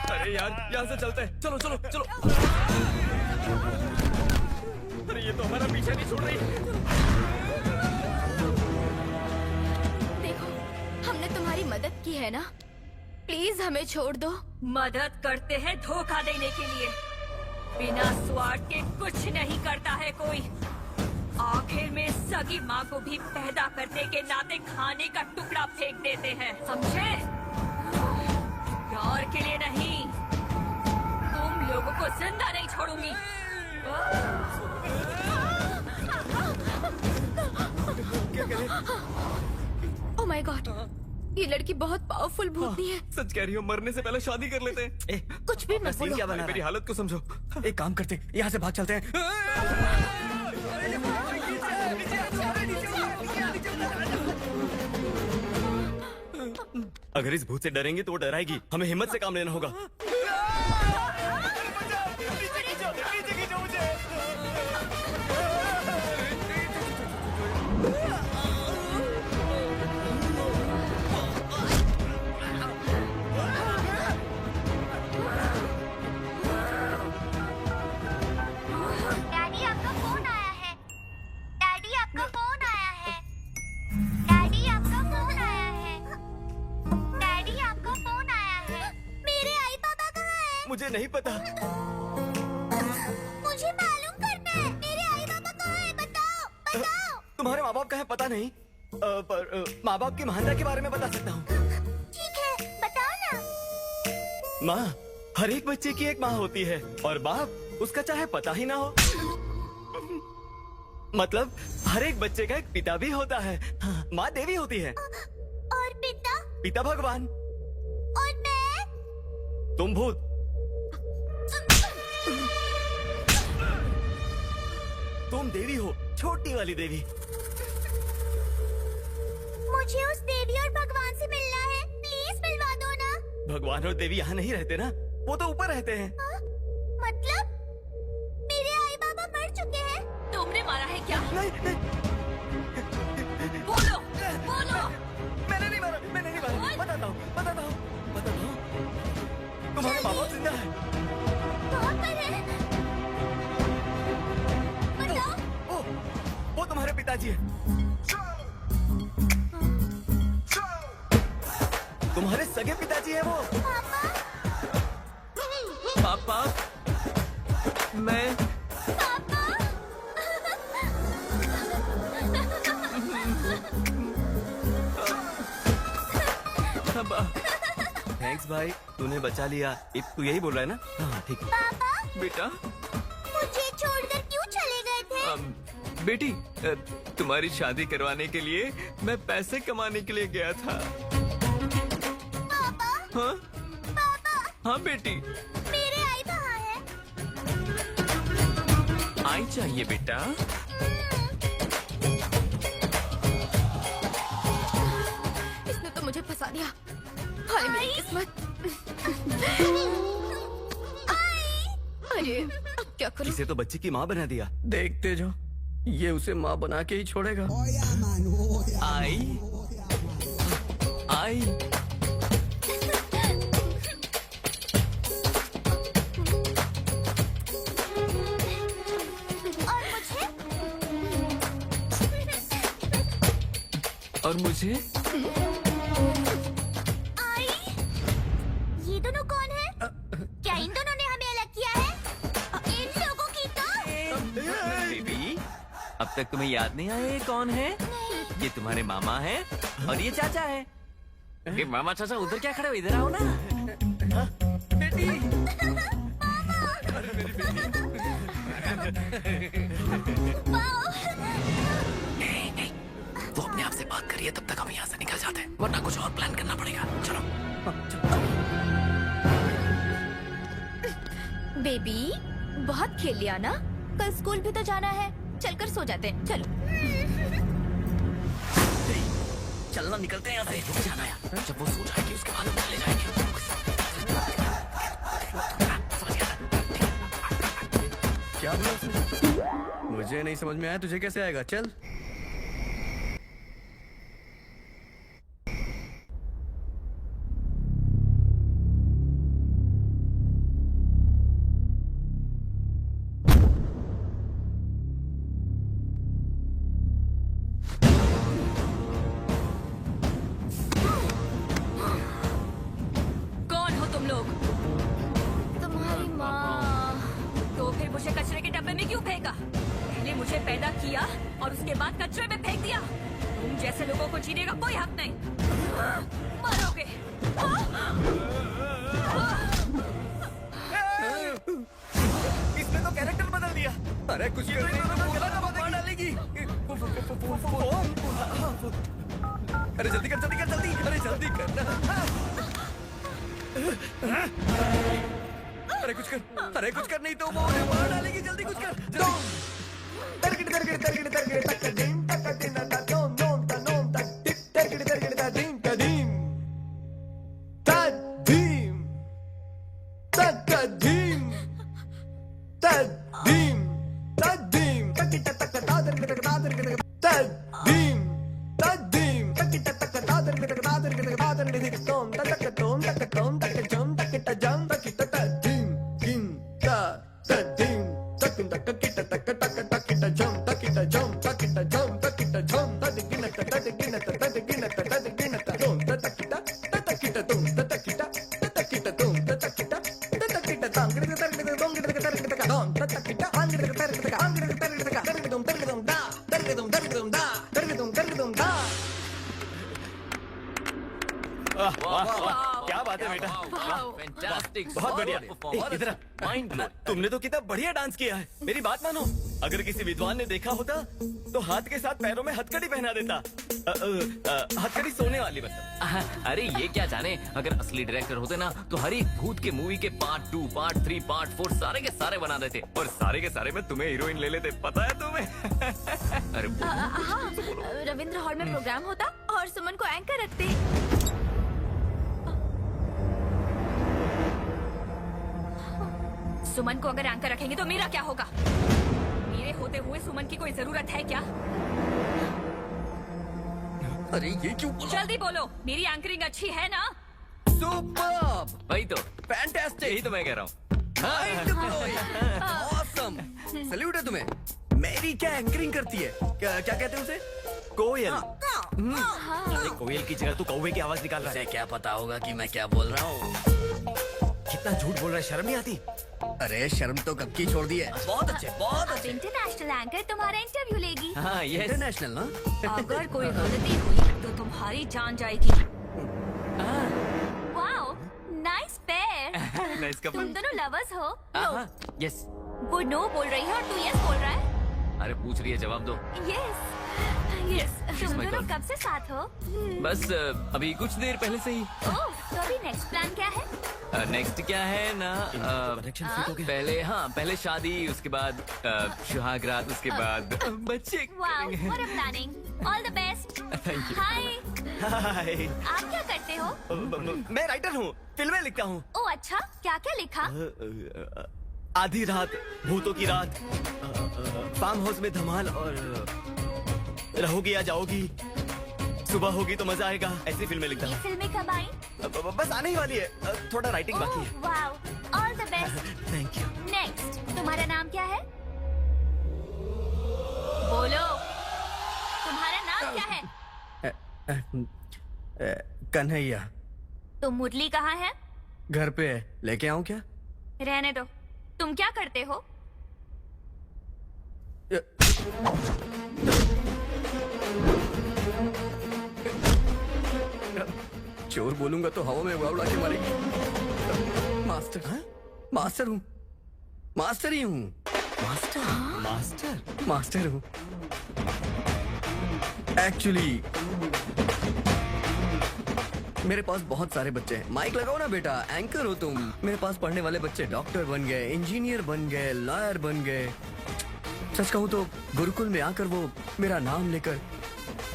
अरे यार, यहाँ से चलते हैं। चलो चलो चलो। अरे ये तो हमारा पीछे नहीं छोड़ रही। देखो, हमने तुम्हारी मदद की है ना, प्लीज हमें छोड़ दो। मदद करते हैं धोखा देने के लिए। बिना स्वार्थ के कुछ नहीं करता है कोई। आखिर में सगी माँ को भी पैदा करने के नाते खाने का टुकड़ा फेंक देते हैं, समझे? प्यार के लिए नहीं, तुम लोगों को जिंदा नहीं छोड़ूंगी। ओह माय गॉड, ये लड़की बहुत पावरफुल भूतनी है। सच कह रही हो, मरने से पहले शादी कर लेते हैं। कुछ भी मत बोलो। क्या बना मेरी हालत को समझो। एक काम करते, यहाँ से भाग चलते हैं। अगर इस भूत से डरेंगे तो वो डराएगी। हमें हिम्मत से काम लेना होगा। डैडी आपका फोन आया है। डैडी आपका फोन आया है। डैडी आपका फोन आया है। डैडी आपका फोन आया है। मेरे आई पापा कहाँ हैं? मुझे नहीं पता। मुझे मालूम करना है। मेरे आई पापा कहाँ हैं? बताओ बताओ। तुम्हारे माँ बाप का है पता नहीं, पर माँ बाप की महानता के बारे में बता सकता हूँ। ठीक है, बताओ ना। माँ हर एक बच्चे की एक माँ होती है और बाप उसका चाहे पता ही ना हो। मतलब हर एक बच्चे का एक पिता भी होता है। हाँ, माँ देवी होती है। और पिता? पिता भगवान। और मैं? तुम भूत। तुम देवी हो, छोटी वाली देवी। मुझे उस देवी और भगवान से मिलना है। प्लीज मिलवा दो ना। भगवान और देवी यहाँ नहीं रहते ना, वो तो ऊपर रहते हैं। मतलब मेरे आई बाबा मर चुके हैं। तुमने मारा है क्या? नहीं, नहीं। बोलो बोलो। मैंने नहीं मारा। बताता हूँ। तुम्हारे माँ बाप जिंदा है। कहाँ पर है? बताओ। वो तुम्हारे पिताजी है। तुम्हारे सगे पिताजी है वो। पापा, मैं थैंक्स भाई, तूने बचा लिया। तू यही बोल रहा है ना? हाँ ठीक है। पापा बेटा। मुझे छोड़कर क्यों चले गए थे? बेटी, तुम्हारी शादी करवाने के लिए मैं पैसे कमाने के लिए गया था। पापा। हाँ? पापा। हाँ बेटी। मेरे आई कहाँ है? आई चाहिए बेटा। इसने तो मुझे फंसा दिया। हाय मेरी किस्मत। अरे अब क्या करूं? इसे तो बच्ची की माँ बना दिया। देखते जो, ये उसे माँ बना के ही छोड़ेगा। आई आई और मुझे आई, ये दोनों कौन है? क्या इन दोनों ने हमें अलग किया है? इन लोगों की तो बेबी, अब तक तुम्हें याद नहीं आया ये कौन है? ये तुम्हारे मामा हैं और ये चाचा है। ये मामा चाचा उधर क्या खड़े हो, इधर आओ ना। बेटी वो अपने आप से बात करिए, तब तक हम यहाँ से निकल जाते हैं, वरना कुछ और प्लान करना पड़ेगा। चलो बेबी, बहुत खेल लिया ना? कल स्कूल भी तो जाना है, चलकर सो जाते हैं। चलो चलना, निकलते हैं यहाँ से। रुक जाना यार, जब वो सो जाएगी उसके बाद हम चले जाएंगे। क्या बोला उसने? मुझे नहीं समझ में आया, तुझे कैसे आएगा? चल। कौन हो तुम लोग? तुम्हारी माँ। तो फिर मुझे कचरे के डब्बे में क्यों फेंका? पहले मुझे पैदा किया और उसके बाद कचरे में फेंक दिया। तुम जैसे लोगों को जीने का कोई हक नहीं। मरोगे। इसने तो कैरेक्टर बदल दिया। अरे कुछ कर नहीं तो बोला ना, मार डालेगी। अरे जल्दी कर, जल्दी कर, जल्दी। अरे जल्दी कर ना। अरे कुछ कर, अरे कुछ कर, नहीं तो वो उन्हें मार डालेगी। जल्दी कुछ कर। क्या बात है बेटा, फैंटास्टिक, बहुत बढ़िया। इधर माइंड ब्लो। तुमने तो कितना बढ़िया डांस किया है। मेरी बात मानो, अगर किसी विद्वान ने देखा होता तो हाथ के साथ पैरों में हथकड़ी पहना देता। हथकड़ी सोने वाली मतलब। अरे ये क्या जाने, अगर असली डायरेक्टर होते ना तो हर एक भूत के मूवी के पार्ट 2, पार्ट 3, पार्ट 4 सारे के सारे बना देते और सारे के सारे में तुम्हें हीरोइन ले लेते। पता है तुम्हें? अरे हाँ, रविंद्र हॉल में प्रोग्राम होता और सुमन को एंकर रखते। सुमन को अगर एंकर रखेंगे तो मेरा क्या होगा? मेरे होते हुए सुमन की कोई जरूरत है क्या? अरे ये क्यों? जल्दी बोलो, मेरी एंकरिंग अच्छी है ना? सुपर्ब! वही तो, फैंटास्टिक! यही तो मैं कह रहा हूँ। ऑसम! सैल्यूट है तुम्हें। मेरी क्या एंकरिंग करती है? क्या कहते हैं उसे? कोयल। अरे कोयल की जगह तू कौवे की आवाज निकाल रहा है। क्या पता होगा कि मैं क्या बोल रहा हूँ? कितना झूठ बोल रहा है, शर्म नहीं आती? अरे शर्म तो कब की छोड़ दी है। बहुत अच्छे, बहुत अब इंटरनेशनल एंकर तुम्हारा इंटरव्यू लेगी। हाँ, यस। इंटरनेशनल ना? अगर कोई गलती हुई तो तुम्हारी जान जाएगी। Wow, nice pair. Nice couple. तुम दोनों लवर्स हो? हाँ, यस। वो नो बोल रही है और तू यस बोल रहा है। अरे पूछ रही है, जवाब दो। Yes yes. तुम my दोनों God. कब से साथ हो? बस अभी कुछ देर पहले से ही। ओह, तो अभी नेक्स्ट प्लान क्या है? नेक्स्ट क्या है ना, पहले शादी, उसके बाद सुहाग रात, उसके बाद बच्चे वाओ, करेंगे। What a planning. All the best. Thank you. हाय, हाय। आप क्या करते हो? मैं राइटर हूँ, फिल्में लिखता हूँ। ओह अच्छा, क्या क्या लिखा? आधी रात, भूतों की रात, फार्म हाउस में धमाल और रहोगी या जाओगी, सुबह होगी तो मजा आएगा, ऐसी फिल्में लिखता ये हूँ। फिल्में कब आई? बस आने ही वाली है, थोड़ा राइटिंग बाकी है। Wow, all the best. Thank you. Next, तुम्हारा नाम क्या है? बोलो, तुम्हारा नाम क्या है? कन्हैया। तो मुरली कहाँ है? घर पे है, लेके आऊं क्या? रहने दो। तुम क्या करते हो? चोर बोलूंगा तो हवा में उड़ा के मारेगी। मास्टर? हाँ? मास्टर हूँ, मास्टर ही हूँ। मास्टर? मास्टर? मास्टर हूँ एक्चुअली। मेरे पास बहुत सारे बच्चे हैं। माइक लगाओ ना बेटा, एंकर हो तुम। मेरे पास पढ़ने वाले बच्चे डॉक्टर बन गए, इंजीनियर बन गए, लॉयर बन गए। सच कहूँ तो गुरुकुल में आकर वो मेरा नाम लेकर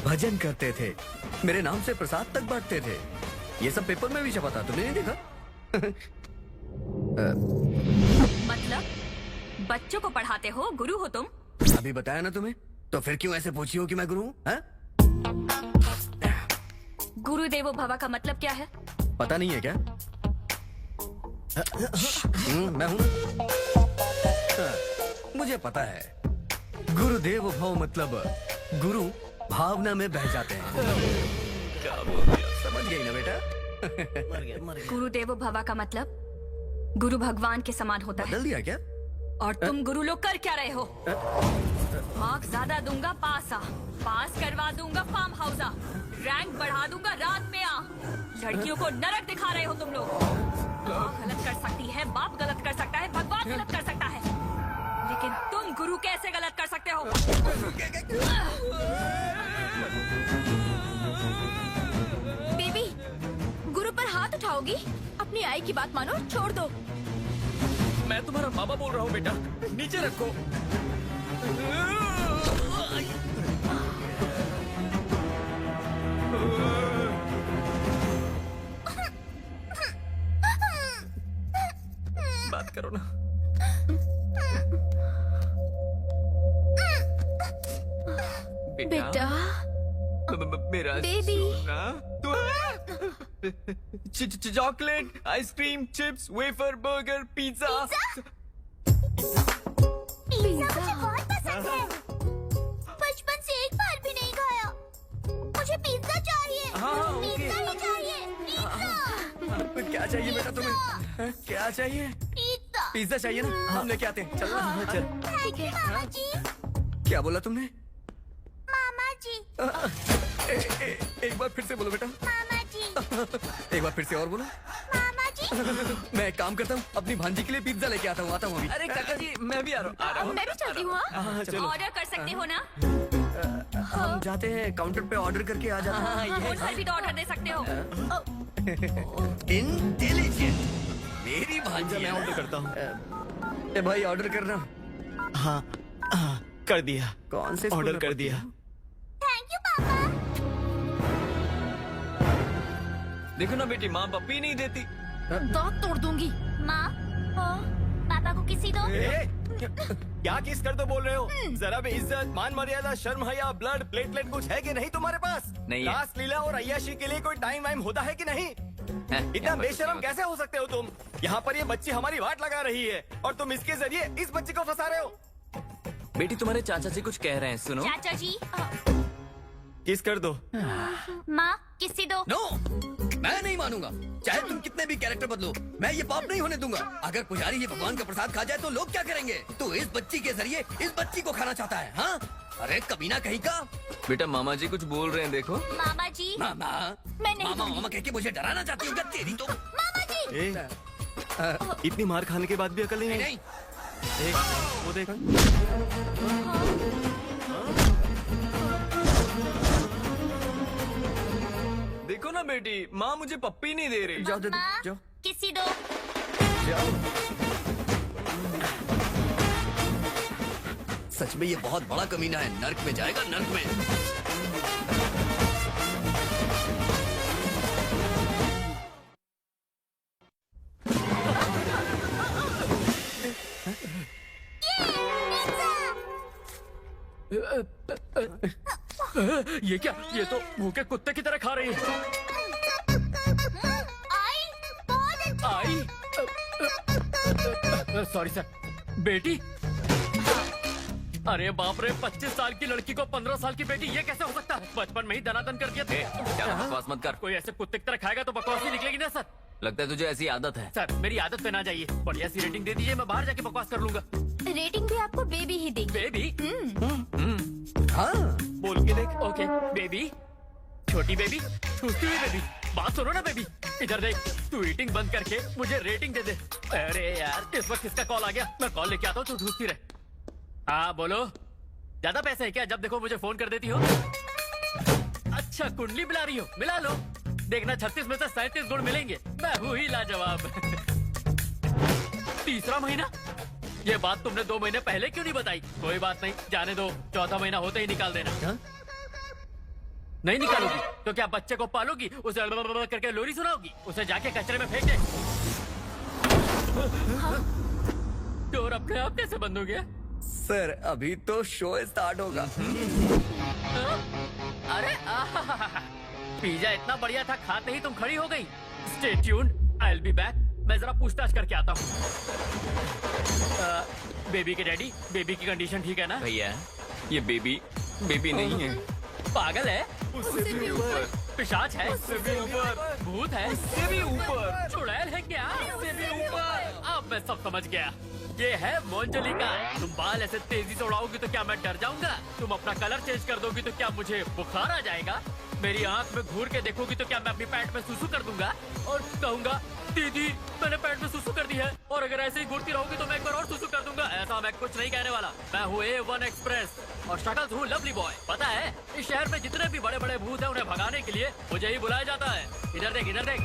भजन करते थे, मेरे नाम से प्रसाद तक बांटते थे। ये सब पेपर में भी छपा था, तुमने नहीं देखा? मतलब बच्चों को पढ़ाते हो, गुरु हो तुम? अभी बताया ना तुम्हें, तो फिर क्यों ऐसे पूछी हो कि मैं गुरु हूँ? गुरुदेवो भवा का मतलब क्या है? पता नहीं है क्या? मैं हूँ। मुझे पता है। गुरुदेव भव मतलब गुरु भावना में बह जाते हैं। क्या बोल दिया? समझ गई ना बेटा? गुरुदेवो भवा का मतलब गुरु भगवान के समान होता है। बदल दिया क्या? और तुम गुरु लोग कर क्या रहे हो? मार्क्स ज्यादा दूंगा पास आ, पास करवा दूंगा फार्म हाउस आ, रैंक बढ़ा दूंगा रात में आ। लड़कियों को नरक दिखा रहे हो तुम लोग। माँ गलत कर सकती है, बाप गलत कर सकता है, भगवान गलत कर सकता है, लेकिन तुम गुरु कैसे गलत कर सकते हो? बेबी, गुरु पर हाथ उठाओगी? अपनी आई की बात मानो, छोड़ दो। मैं तुम्हारा बाबा बोल रहा हूँ बेटा, नीचे रखो। बात करो ना। बेटा, मेरा baby. Chocolate, ice cream, chips, wafer, burger, pizza. Pizza मुझे बहुत पसंद है। बचपन से एक बार भी नहीं खाया। मुझे पिज्जा चाहिए। पिज्जा ही चाहिए। पिज्जा। क्या चाहिए बेटा तुम्हें? क्या चाहिए? पिज्जा। पिज्जा चाहिए ना? हम लेके आते हैं। चलो चल। थैंक यू मामा जी। क्या बोला तुमने? मामा जी। एक बार फिर से बोलो बेटा। मामा जी। एक बार फिर से और बोलो। मामा जी। मैं एक काम करता हूँ, अपनी भांजी के लिए पिज्जा लेके आता हूँ अभी। अरे काका जी, मैं भी आ रहा हूँ। मैं भी चलती हूँ। ऑर्डर कर सकते हो ना? हम जाते हैं काउंटर पे, ऑर्डर करके आ जाते हैं। फोन पर भी तो ऑर्डर दे सकते हो। इंटेलिजेंट मेरी भांजी। मैं ऑर्डर करता हूँ। ए भाई ऑर्डर करना। हाँ, कर दिया। कौन से ऑर्डर कर दिया। थैंक यू पापा। देखो ना बेटी, माँ पप्पी नहीं देती। दांत तोड़ दूंगी। माँ, पापा को किसी दो। क्या किस कर तो बोल रहे हो? जरा भी इज्जत, मान मर्यादा, शर्म हया, ब्लड, प्लेटलेट कुछ है कि नहीं तुम्हारे पास? नहीं है। रास लीला और अय्याशी के लिए कोई टाइम वाइम होता है कि नहीं? इतना बेशरम कैसे हो सकते हो तुम? यहाँ पर ये बच्ची हमारी वाट लगा रही है और तुम इसके जरिए इस बच्ची को फंसा रहे हो। बेटी, तुम्हारे चाचा जी कुछ कह रहे हैं, सुनो। चाचा जी। किस कर दो। माँ, किसी दो। नो, मैं नहीं मानूंगा। चाहे तुम कितने भी कैरेक्टर बदलो, मैं ये पाप नहीं होने दूंगा। अगर पुजारी ये भगवान का प्रसाद खा जाए तो लोग क्या करेंगे? तू इस बच्ची के जरिए इस बच्ची को खाना चाहता है, हाँ? अरे कमीना कहीं का। बेटा, मामा जी कुछ बोल रहे हैं, देखो। मामा जी। मामा, मैं नहीं मामा मामा कह के मुझे डराना चाहती हूँ क्या? तेरी तो। मामा जी। इतनी मार खाने के बाद भी अकल नहीं है? नहीं। वो देख। देखो ना बेटी, माँ मुझे पप्पी नहीं दे रही। जाओ दे दो, जाओ। किसी दो। जाओ। सच में ये बहुत बड़ा कमीना है, नर्क में जाएगा, नर्क में। ये क्या? ये तो भूखे कुत्ते की तरह खा रही है। आई सॉरी सर। बेटी? अरे बाप रे, 25 साल की लड़की को 15 साल की बेटी, ये कैसे हो सकता है? बचपन में ही दनादन कर दिया। ज्यादा बकवास मत कर। कोई ऐसे कुत्ते की तरह खाएगा तो बकवास ही निकलेगी ना सर। लगता है तुझे ऐसी आदत है। सर मेरी आदत पे ना जाइए, बढ़िया सी रेटिंग दे दीजिए, मैं बाहर जाके बकवास कर लूंगा। रेटिंग भी आपको बेबी ही देगी। बेबी? हाँ बोल के देख। ओके बेबी, छोटी बेबी, ठूसती हुई बेबी, बात सुनो ना बेबी, इधर देख, तू ईटिंग बंद करके मुझे रेटिंग दे दे। अरे यार, इस वक्त किसका कॉल आ गया? मैं कॉल लेके आता हूँ, तू ठूसती रहे। हाँ बोलो, ज्यादा पैसे है क्या? जब देखो मुझे फोन कर देती हो। अच्छा कुंडली मिला रही हो, मिला लो, देखना 36 में से 37 गुण मिलेंगे। मैं हूँ ही लाजवाब। तीसरा महीना? ये बात तुमने 2 महीने पहले क्यों नहीं बताई? कोई बात नहीं, जाने दो, चौथा महीना होते ही निकाल देना। नहीं निकालोगी तो क्या बच्चे को पालोगी, उसे करके लोरी सुनाओगी, उसे जाके कचरे में फेंक दे। डोर अपने आप कैसे बंद हो गया? सर अभी तो शो स्टार्ट होगा। अरे पिज्जा इतना बढ़िया था, खाते ही तुम खड़ी हो गई। Stay tuned, I will be back. मैं जरा पूछताछ करके आता हूँ। बेबी के डैडी, बेबी की कंडीशन ठीक है ना? भैया ये बेबी नहीं है। पागल है? उससे भी ऊपर। पिशाच है? उससे भी ऊपर। भूत है? उससे भी ऊपर। चुड़ैल है क्या? उससे भी ऊपर। अब मैं सब समझ गया, ये है मोंजलिका। तुम बाल ऐसे तेजी से उड़ाओगी तो क्या मैं डर जाऊंगा? तुम अपना कलर चेंज कर दोगी तो क्या मुझे बुखार आ जाएगा? मेरी आंख में घूर के देखोगी तो क्या मैं अपनी पैंट में सुसु कर दूंगा और कहूंगा दीदी मैंने पैंट में सुसु कर दी है? और अगर ऐसे ही घूरती रहोगी तो मैं एक बार और सुसु कर दूंगा। ऐसा मैं कुछ नहीं कहने वाला। मैं हूँ A1 एक्सप्रेस और शक्ल हूँ लवली बॉय। पता है इस शहर में जितने भी बड़े बड़े भूत हैं उन्हें भगाने के लिए मुझे ही बुलाया जाता है। इधर देख, इधर देख,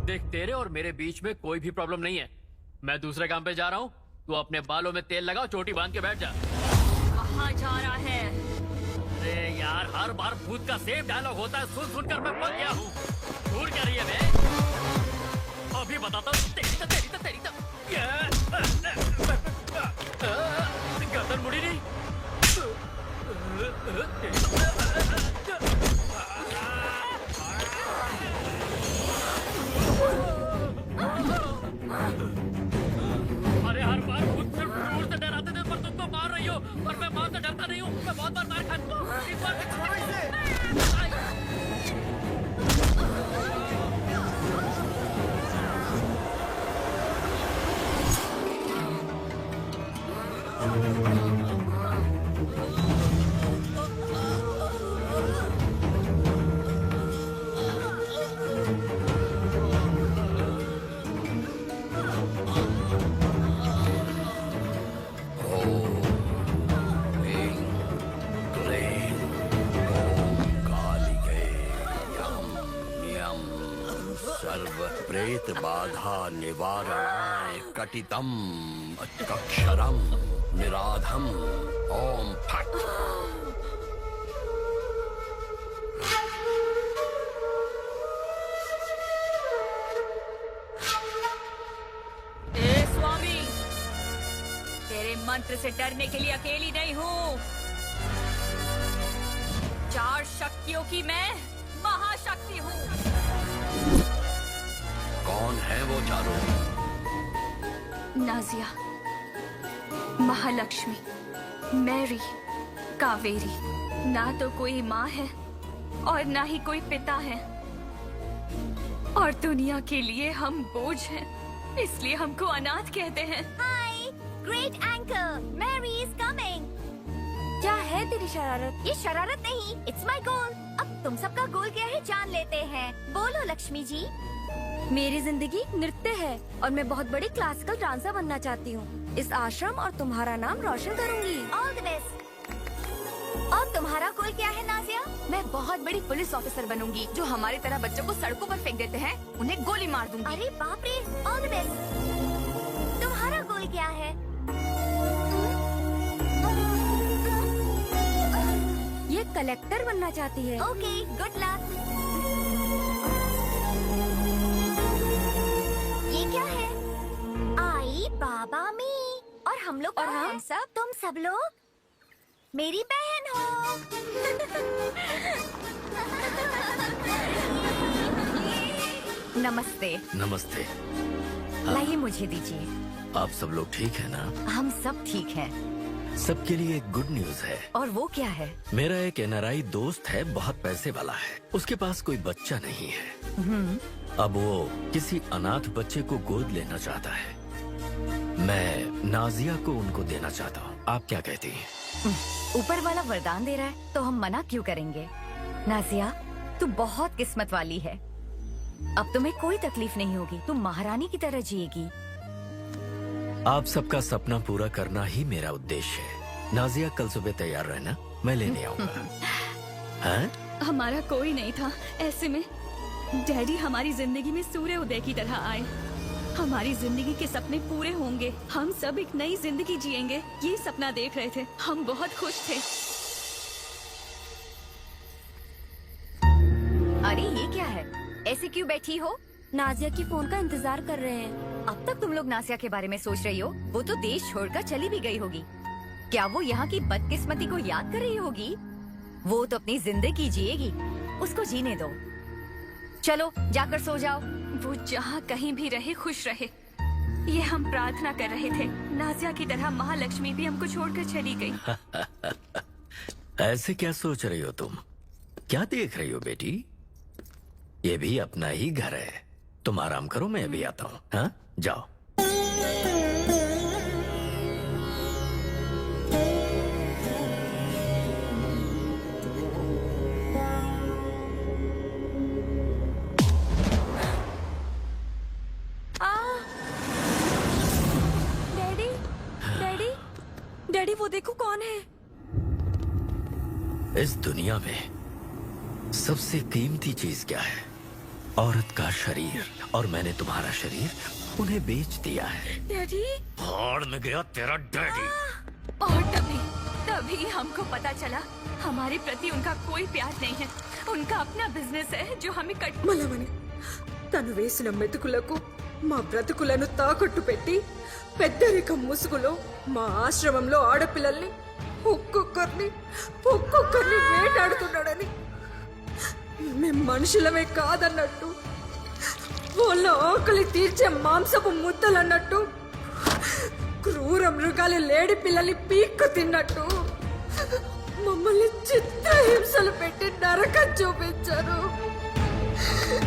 देख, तेरे और मेरे बीच में कोई भी प्रॉब्लम नहीं है। मैं दूसरे काम पे जा रहा हूँ, तू अपने बालों में तेल लगाओ, चोटी बांध के बैठ जा। कहाँ जा रहा है? अरे यार, हर बार भूत का सेम डायलॉग होता है, सुन सुनकर मैं पक गया हूँ। दूर क्या रही है मैं? अभी बताता हूँ। तेरी तो गर्दन मुड़ी नहीं। अरे हर बार भूत सिर्फ दूर से डराते थे, पर तुम तो मार रही हो। पर मैं मार से डरता नहीं हूँ, मैं बहुत बार मार खा चुका हूँ। इस बार प्रेत बाधा निवारणाय कटितम अक्षरम निराधम ओम फट। ए स्वामी, तेरे मंत्र से डरने के लिए अकेली नहीं हूँ। 4 शक्तियों की मैं महाशक्ति हूँ। कौन है वो चारों? नाजिया, महालक्ष्मी, मैरी, कावेरी। ना तो कोई माँ है और ना ही कोई पिता है, और दुनिया के लिए हम बोझ हैं, इसलिए हमको अनाथ कहते हैं। Hi, great anchor, Mary is coming. क्या है तेरी शरारत? ये शरारत नहीं, इट्स माय गोल। अब तुम सबका गोल क्या है जान लेते हैं। बोलो लक्ष्मी जी। मेरी जिंदगी नृत्य है और मैं बहुत बड़ी क्लासिकल डांसर बनना चाहती हूँ। इस आश्रम और तुम्हारा नाम रोशन करूँगी। All the best. और तुम्हारा गोल क्या है नाजिया? मैं बहुत बड़ी पुलिस ऑफिसर बनूंगी, जो हमारी तरह बच्चों को सड़कों पर फेंक देते हैं उन्हें गोली मार दूंगी। अरे बाप रे, ऑल द बेस्ट। तुम्हारा गोल क्या है? ये कलेक्टर बनना चाहती है। Okay, good luck. ये क्या है? आई बाबा मी। और हम लोग? और हम सब? तुम सब लोग? मेरी बहन हो। नमस्ते। नमस्ते। लाइए मुझे दीजिए। आप सब लोग ठीक है ना? हम सब ठीक हैं। सबके लिए एक गुड न्यूज है। और वो क्या है? मेरा एक NRI दोस्त है, बहुत पैसे वाला है। उसके पास कोई बच्चा नहीं है। अब वो किसी अनाथ बच्चे को गोद लेना चाहता है। मैं नाजिया को उनको देना चाहता हूँ। आप क्या कहती हैं? ऊपर वाला वरदान दे रहा है तो हम मना क्यों करेंगे? नाजिया, तू बहुत किस्मत वाली है। अब तुम्हें कोई तकलीफ नहीं होगी। तुम महारानी की तरह जिएगी। आप सबका सपना पूरा करना ही मेरा उद्देश्य है। नाजिया, कल सुबह तैयार रहना, मैं लेने आऊंगा। हाँ? हमारा कोई नहीं था। ऐसे में डैडी हमारी जिंदगी में सूर्य उदय की तरह आए। हमारी जिंदगी के सपने पूरे होंगे। हम सब एक नई जिंदगी जिएंगे, ये सपना देख रहे थे। हम बहुत खुश थे। अरे ये क्या है? ऐसे क्यों बैठी हो? नाजिया की फोन का इंतजार कर रहे हैं। अब तक तुम लोग नासिया के बारे में सोच रही हो? वो तो देश छोड़कर चली भी गई होगी। क्या वो यहाँ की बदकिस्मती को याद कर रही होगी? वो तो अपनी जिंदगी जिएगी, उसको जीने दो। चलो जाकर सो जाओ। वो जहाँ कहीं भी रहे खुश रहे, ये हम प्रार्थना कर रहे थे। नाजिया की तरह महालक्ष्मी भी हमको छोड़कर चली गई। ऐसे क्या सोच रही हो तुम? क्या देख रही हो बेटी? ये भी अपना ही घर है। तुम आराम करो, मैं अभी आता हूँ। हाँ, जाओ। डैडी, डैडी, डैडी, वो देखो कौन है। इस दुनिया में सबसे कीमती चीज क्या है? औरत का शरीर। और मैंने तुम्हारा शरीर उन्हें बेच दिया है। डैडी, भाड़ में गया तेरा डैडी। और तभी हमको पता चला हमारे प्रति उनका कोई प्यार नहीं है। उनका अपना बिजनेस है जो हमें మలమని తను వేసిన మెతుకులకు మా బ్రతుకులను తాకట్టు పెట్టి పెద్దరికం ముసుగులో మా ఆశ్రమంలో ఆడపిల్లల్ని ఒక్కొక్కరిని వేటాడుతున్నాడని, మేము మనుషులమే కాదన్నట్టు, వాళ్ళ ఆకలి తీర్చే మాంసపు ముద్దలన్నట్టు, క్రూర మృగాలు లేడి పిల్లల్ని పీక్కు తిన్నట్టు మమ్మల్ని చిత్రహింసలు పెట్టి నరకం చూపించారు.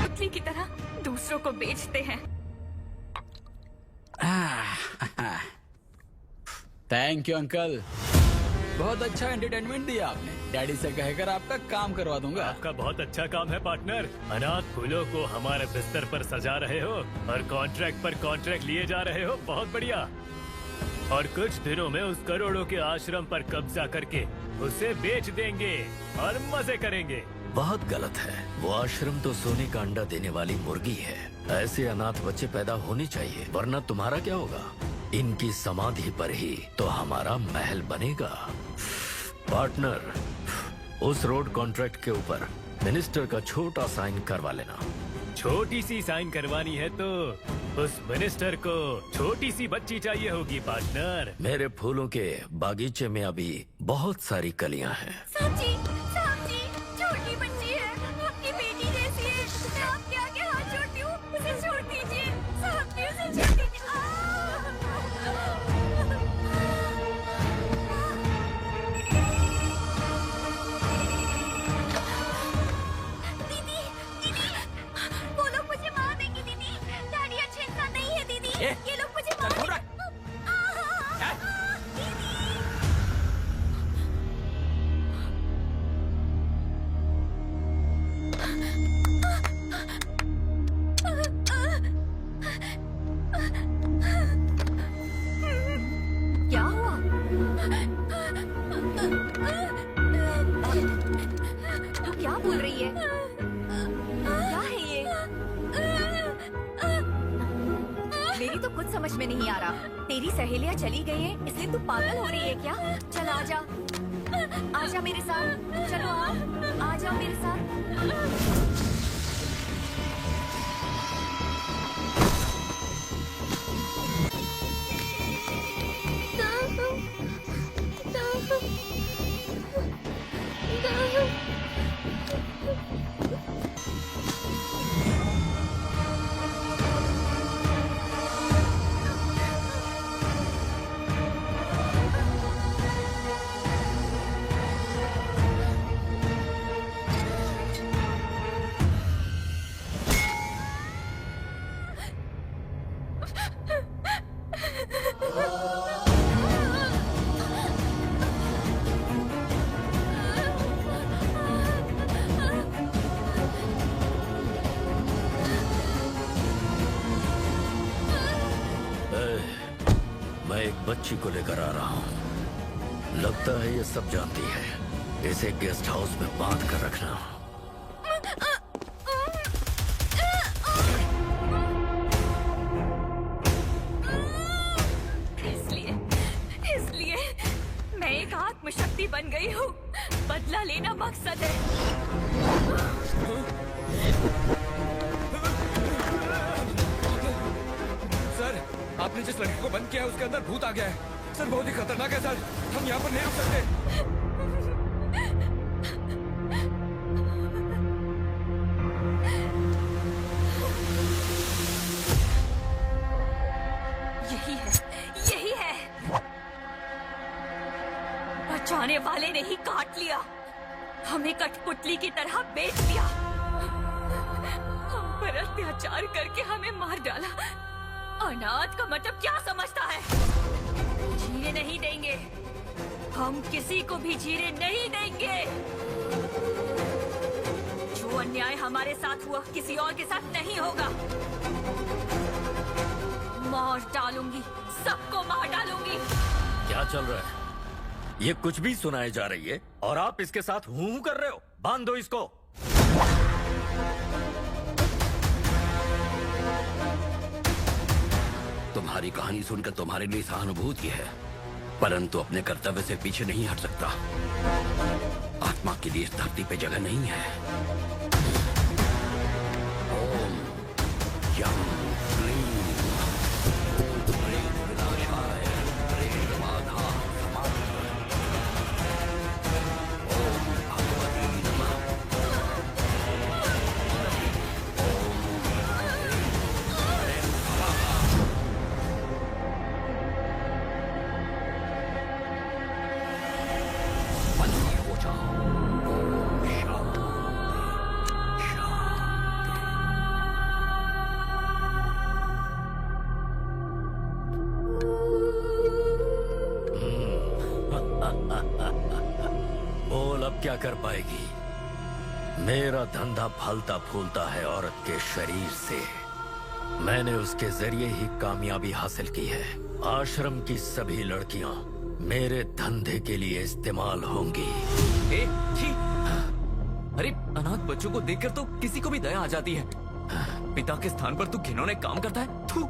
पुतली की तरह दूसरों को बेचते हैं। थैंक यू अंकल, बहुत अच्छा एंटरटेनमेंट दिया आपने। डैडी से कहकर आपका काम करवा दूंगा। आपका बहुत अच्छा काम है पार्टनर। अनाथ फूलों को हमारे बिस्तर पर सजा रहे हो और कॉन्ट्रैक्ट पर कॉन्ट्रैक्ट लिए जा रहे हो। बहुत बढ़िया। और कुछ दिनों में उस करोड़ों के आश्रम पर कब्जा करके उसे बेच देंगे और मजे करेंगे। बहुत गलत है। वो आश्रम तो सोने का अंडा देने वाली मुर्गी है। ऐसे अनाथ बच्चे पैदा होने चाहिए, वरना तुम्हारा क्या होगा? इनकी समाधि पर ही तो हमारा महल बनेगा। पार्टनर, उस रोड कॉन्ट्रैक्ट के ऊपर मिनिस्टर का छोटा साइन करवा लेना। छोटी सी साइन करवानी है तो उस मिनिस्टर को छोटी सी बच्ची चाहिए होगी पार्टनर। मेरे फूलों के बागीचे में अभी बहुत सारी कलियां हैं। साची, छोटी बच्ची है, आपकी बेटी जैसी है। मैं आपके आगे हाथ जोड़ती हूँ, उसे छोड़ दीजिए। साची, उसे छोड़ दीजिए। वो लोग मुझे मार देंगे दीदी। डैडी अच्छे इंसान नहीं है दीदी। ये लोग मुझे मार देंगे। क्या हुआ? तू क्या बोल रही है? क्या है ये? मेरी तो कुछ समझ में नहीं आ रहा। तेरी सहेलियां चली गई है इसलिए तू पागल हो रही है क्या? चल आजा, आजा मेरे साथ। चलो आ जाओ मेरे साथ। बच्ची को लेकर आ रहा हूँ। लगता है ये सब जानती है। इसे गेस्ट हाउस में बांध कर रखना। इसलिए मैं एक आत्मशक्ति बन गई हूँ। बदला लेना मकसद है। सर, आपने जिस लड़की को बंद किया है उसके अंदर भूत आ गया है। सर, बहुत ही खतरनाक है सर। हम यहाँ पर नहीं रुक सकते। यही है। बचाने वाले ने ही काट लिया। हमें कठपुतली की तरह बेच दिया। हम पर अत्याचार करके हमें मार डाला। अनाथ का मतलब क्या समझता है? जीने नहीं देंगे। हम किसी को भी जीने नहीं देंगे। जो अन्याय हमारे साथ हुआ किसी और के साथ नहीं होगा। मार डालूंगी, सबको मार डालूंगी। क्या चल रहा है? ये कुछ भी सुनाई जा रही है और आप इसके साथ हूं कर रहे हो। बांध दो इसको। तुम्हारी कहानी सुनकर तुम्हारे लिए सहानुभूति है, परंतु अपने कर्तव्य से पीछे नहीं हट सकता। आत्मा के लिए इस धरती पे जगह नहीं है। ओम यम क्लीम भूत प्रेत विनाशाय प्रेत बाधा समाप्त। ओम भगवती नमः। बंदी हो जाओ। ओम शांति बोल अब क्या कर पाएगी? मेरा धंधा फलता फूलता है औरत के शरीर से। मैंने उसके जरिए ही कामयाबी हासिल की है। आश्रम की सभी लड़कियां मेरे धंधे के लिए इस्तेमाल होंगी। ए, छी! अरे अनाथ बच्चों को देखकर तो किसी को भी दया आ जाती है। पिता के स्थान पर तू घिनौने काम करता है। थू!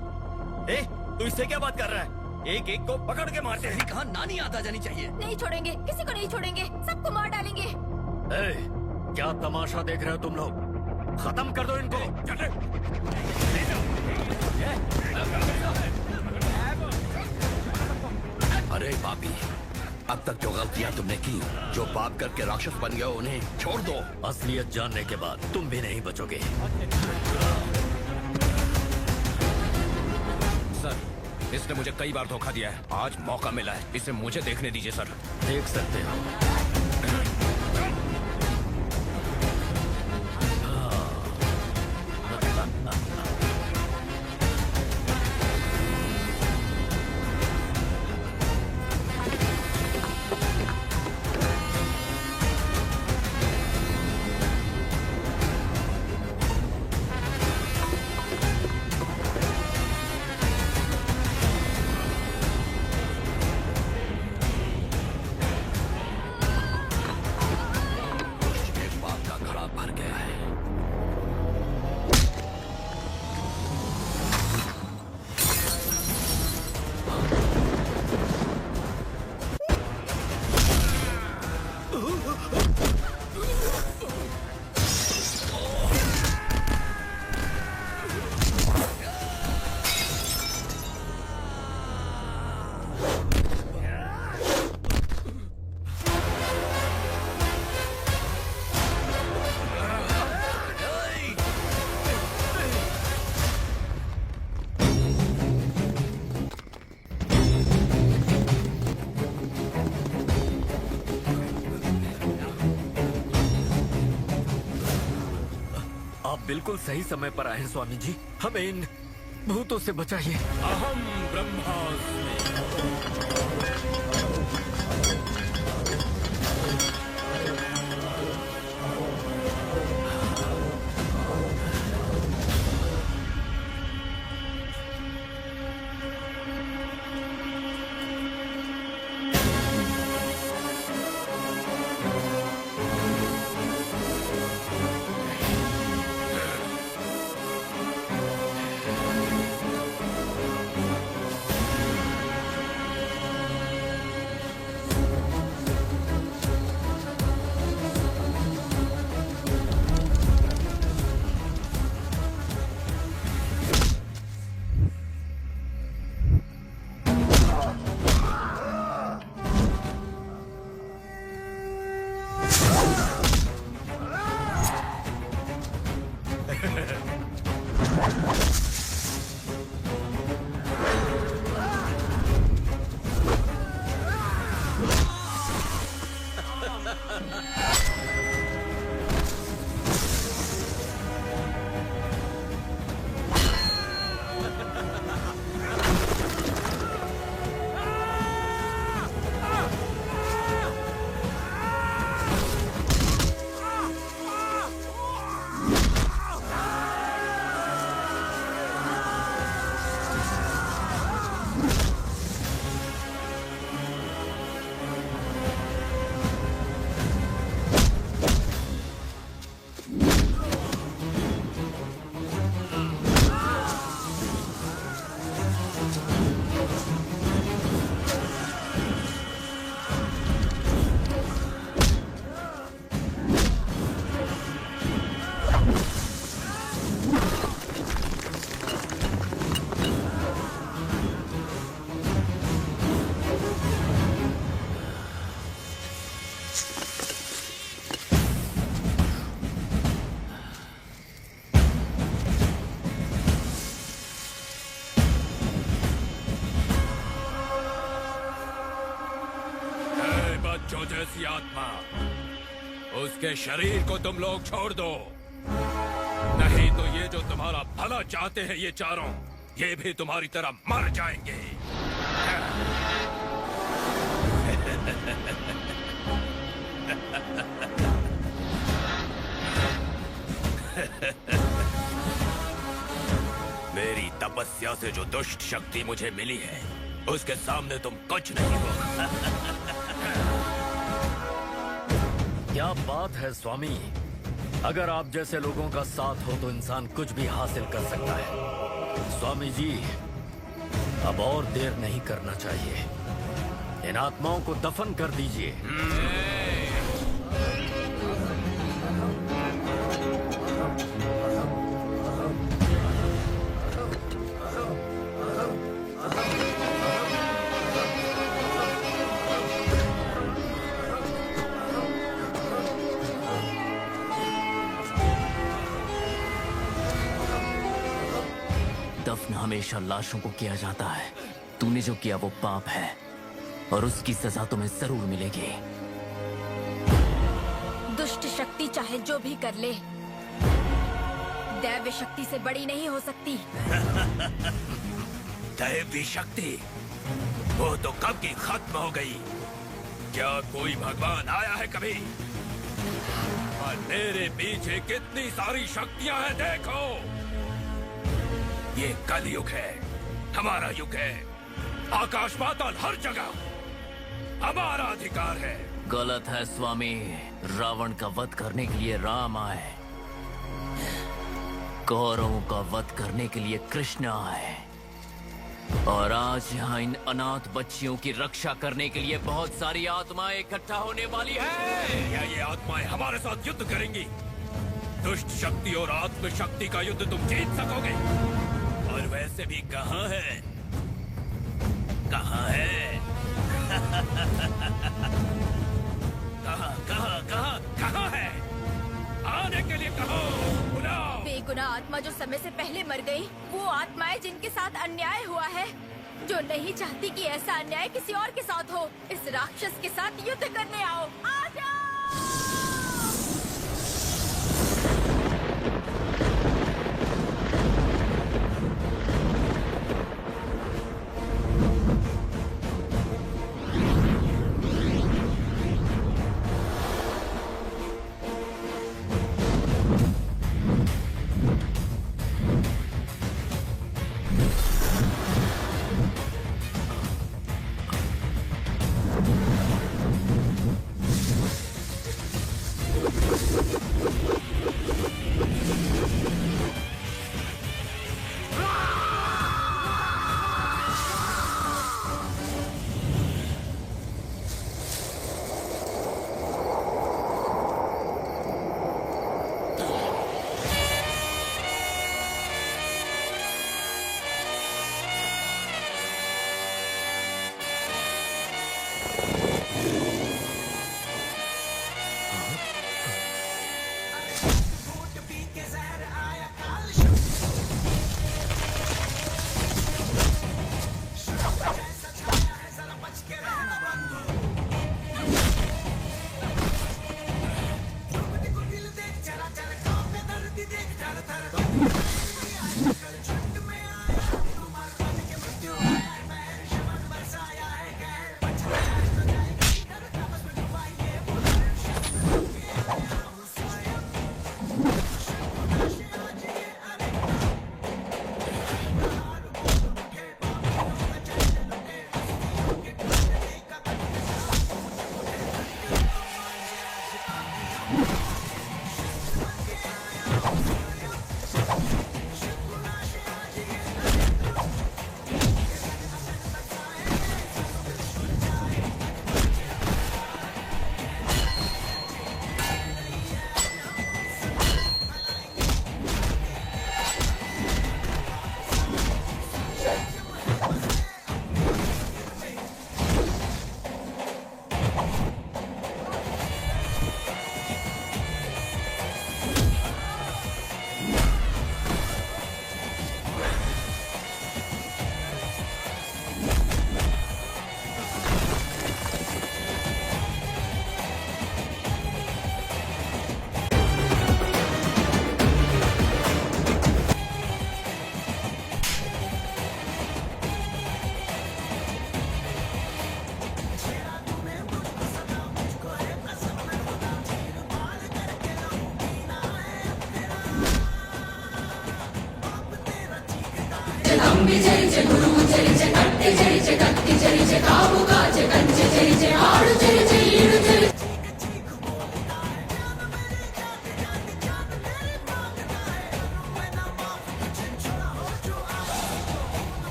ए, तू इससे क्या बात कर रहा है? एक एक को पकड़ के मारते हैं। कहा नानी याद आ जानी चाहिए। नहीं छोड़ेंगे, किसी को नहीं छोड़ेंगे। सबको मार डालेंगे। ए, क्या तमाशा देख रहे हो तुम लोग? खत्म कर दो इनको। अरे पापी, अब तक जो गलतियां तुमने की, जो पाप करके राक्षस बन गए, उन्हें छोड़ दो। असलियत जानने के बाद तुम भी नहीं बचोगे। सर, इसने मुझे कई बार धोखा दिया है। आज मौका मिला है, इसे मुझे देखने दीजिए सर। देख सकते हो। पाप का घड़ा भर गया है। आप बिल्कुल सही समय पर आए हैं स्वामी जी। हमें इन भूतों से बचाइए। अहम ब्रह्मास्मि। बच्चों जैसी आत्मा, उसके शरीर को तुम लोग छोड़ दो, नहीं तो ये जो तुम्हारा भला चाहते हैं ये चारों, ये भी तुम्हारी तरह मर जाएंगे। मेरी तपस्या से जो दुष्ट शक्ति मुझे मिली है, उसके सामने तुम कुछ नहीं हो। क्या बात है स्वामी, अगर आप जैसे लोगों का साथ हो तो इंसान कुछ भी हासिल कर सकता है। स्वामी जी, अब और देर नहीं करना चाहिए, इन आत्माओं को दफन कर दीजिए। दफन हमेशा लाशों को किया जाता है। तूने जो किया वो पाप है और उसकी सजा तुम्हें जरूर मिलेगी। दुष्ट शक्ति चाहे जो भी कर ले, दैव्य शक्ति से बड़ी नहीं हो सकती। दैवी शक्ति वो तो कब की खत्म हो गई। क्या कोई भगवान आया है कभी? और मेरे पीछे कितनी सारी शक्तियां हैं देखो। ये कलयुग है, हमारा युग है। आकाश पाताल हर जगह हमारा अधिकार है। गलत है स्वामी, रावण का वध करने के लिए राम आए, कौरवों का वध करने के लिए कृष्ण आए, और आज यहाँ इन अनाथ बच्चियों की रक्षा करने के लिए बहुत सारी आत्माएं इकट्ठा होने वाली है। क्या ये आत्माएं हमारे साथ युद्ध करेंगी? दुष्ट शक्ति और आत्म शक्ति का युद्ध तुम जीत सकोगे? और वैसे भी कहाँ है, कहाँ है? कहाँ कहाँ कहाँ कहाँ है? आने के लिए कहो, बुलाओ। बेगुनाह आत्मा जो समय से पहले मर गई, वो आत्माएं जिनके साथ अन्याय हुआ है, जो नहीं चाहती कि ऐसा अन्याय किसी और के साथ हो, इस राक्षस के साथ युद्ध करने आओ। आ जाओ।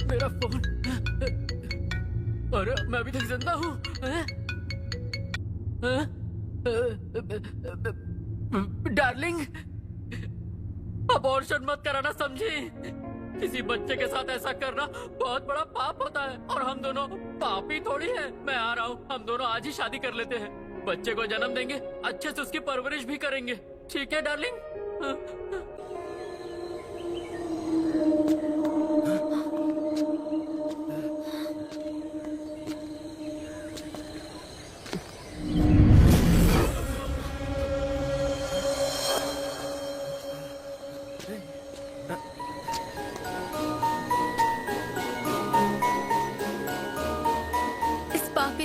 मेरा फोन। अरे मैं अभी तक जिंदा हूँ। डार्लिंग, अबॉर्शन मत कराना, समझी? किसी बच्चे के साथ ऐसा करना बहुत बड़ा पाप होता है और हम दोनों पापी थोड़ी है। मैं आ रहा हूँ, हम दोनों आज ही शादी कर लेते हैं। बच्चे को जन्म देंगे, अच्छे से उसकी परवरिश भी करेंगे। ठीक है डार्लिंग?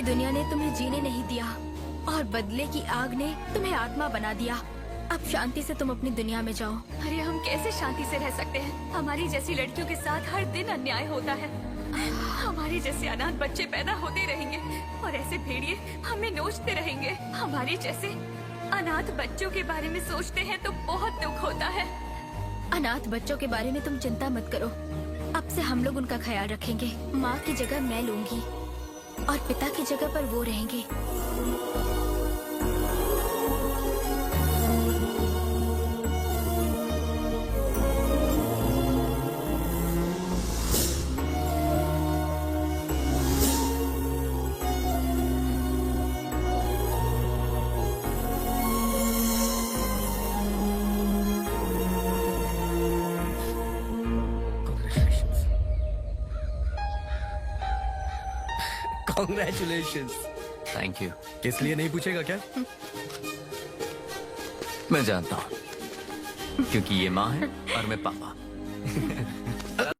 दुनिया ने तुम्हें जीने नहीं दिया और बदले की आग ने तुम्हें आत्मा बना दिया। अब शांति से तुम अपनी दुनिया में जाओ। अरे हम कैसे शांति से रह सकते हैं? हमारी जैसी लड़कियों के साथ हर दिन अन्याय होता है। हमारे जैसे अनाथ बच्चे पैदा होते रहेंगे और ऐसे भेड़िए हमें नोचते रहेंगे। हमारे जैसे अनाथ बच्चों के बारे में सोचते हैं तो बहुत दुख होता है। अनाथ बच्चों के बारे में तुम चिंता मत करो, अब से हम लोग उनका ख्याल रखेंगे। माँ की जगह मैं लूंगी और पिता की जगह पर वो रहेंगे। Congratulations. Thank you. किस लिए नहीं पूछेगा क्या? मैं जानता हूँ, क्योंकि ये माँ है और मैं पापा।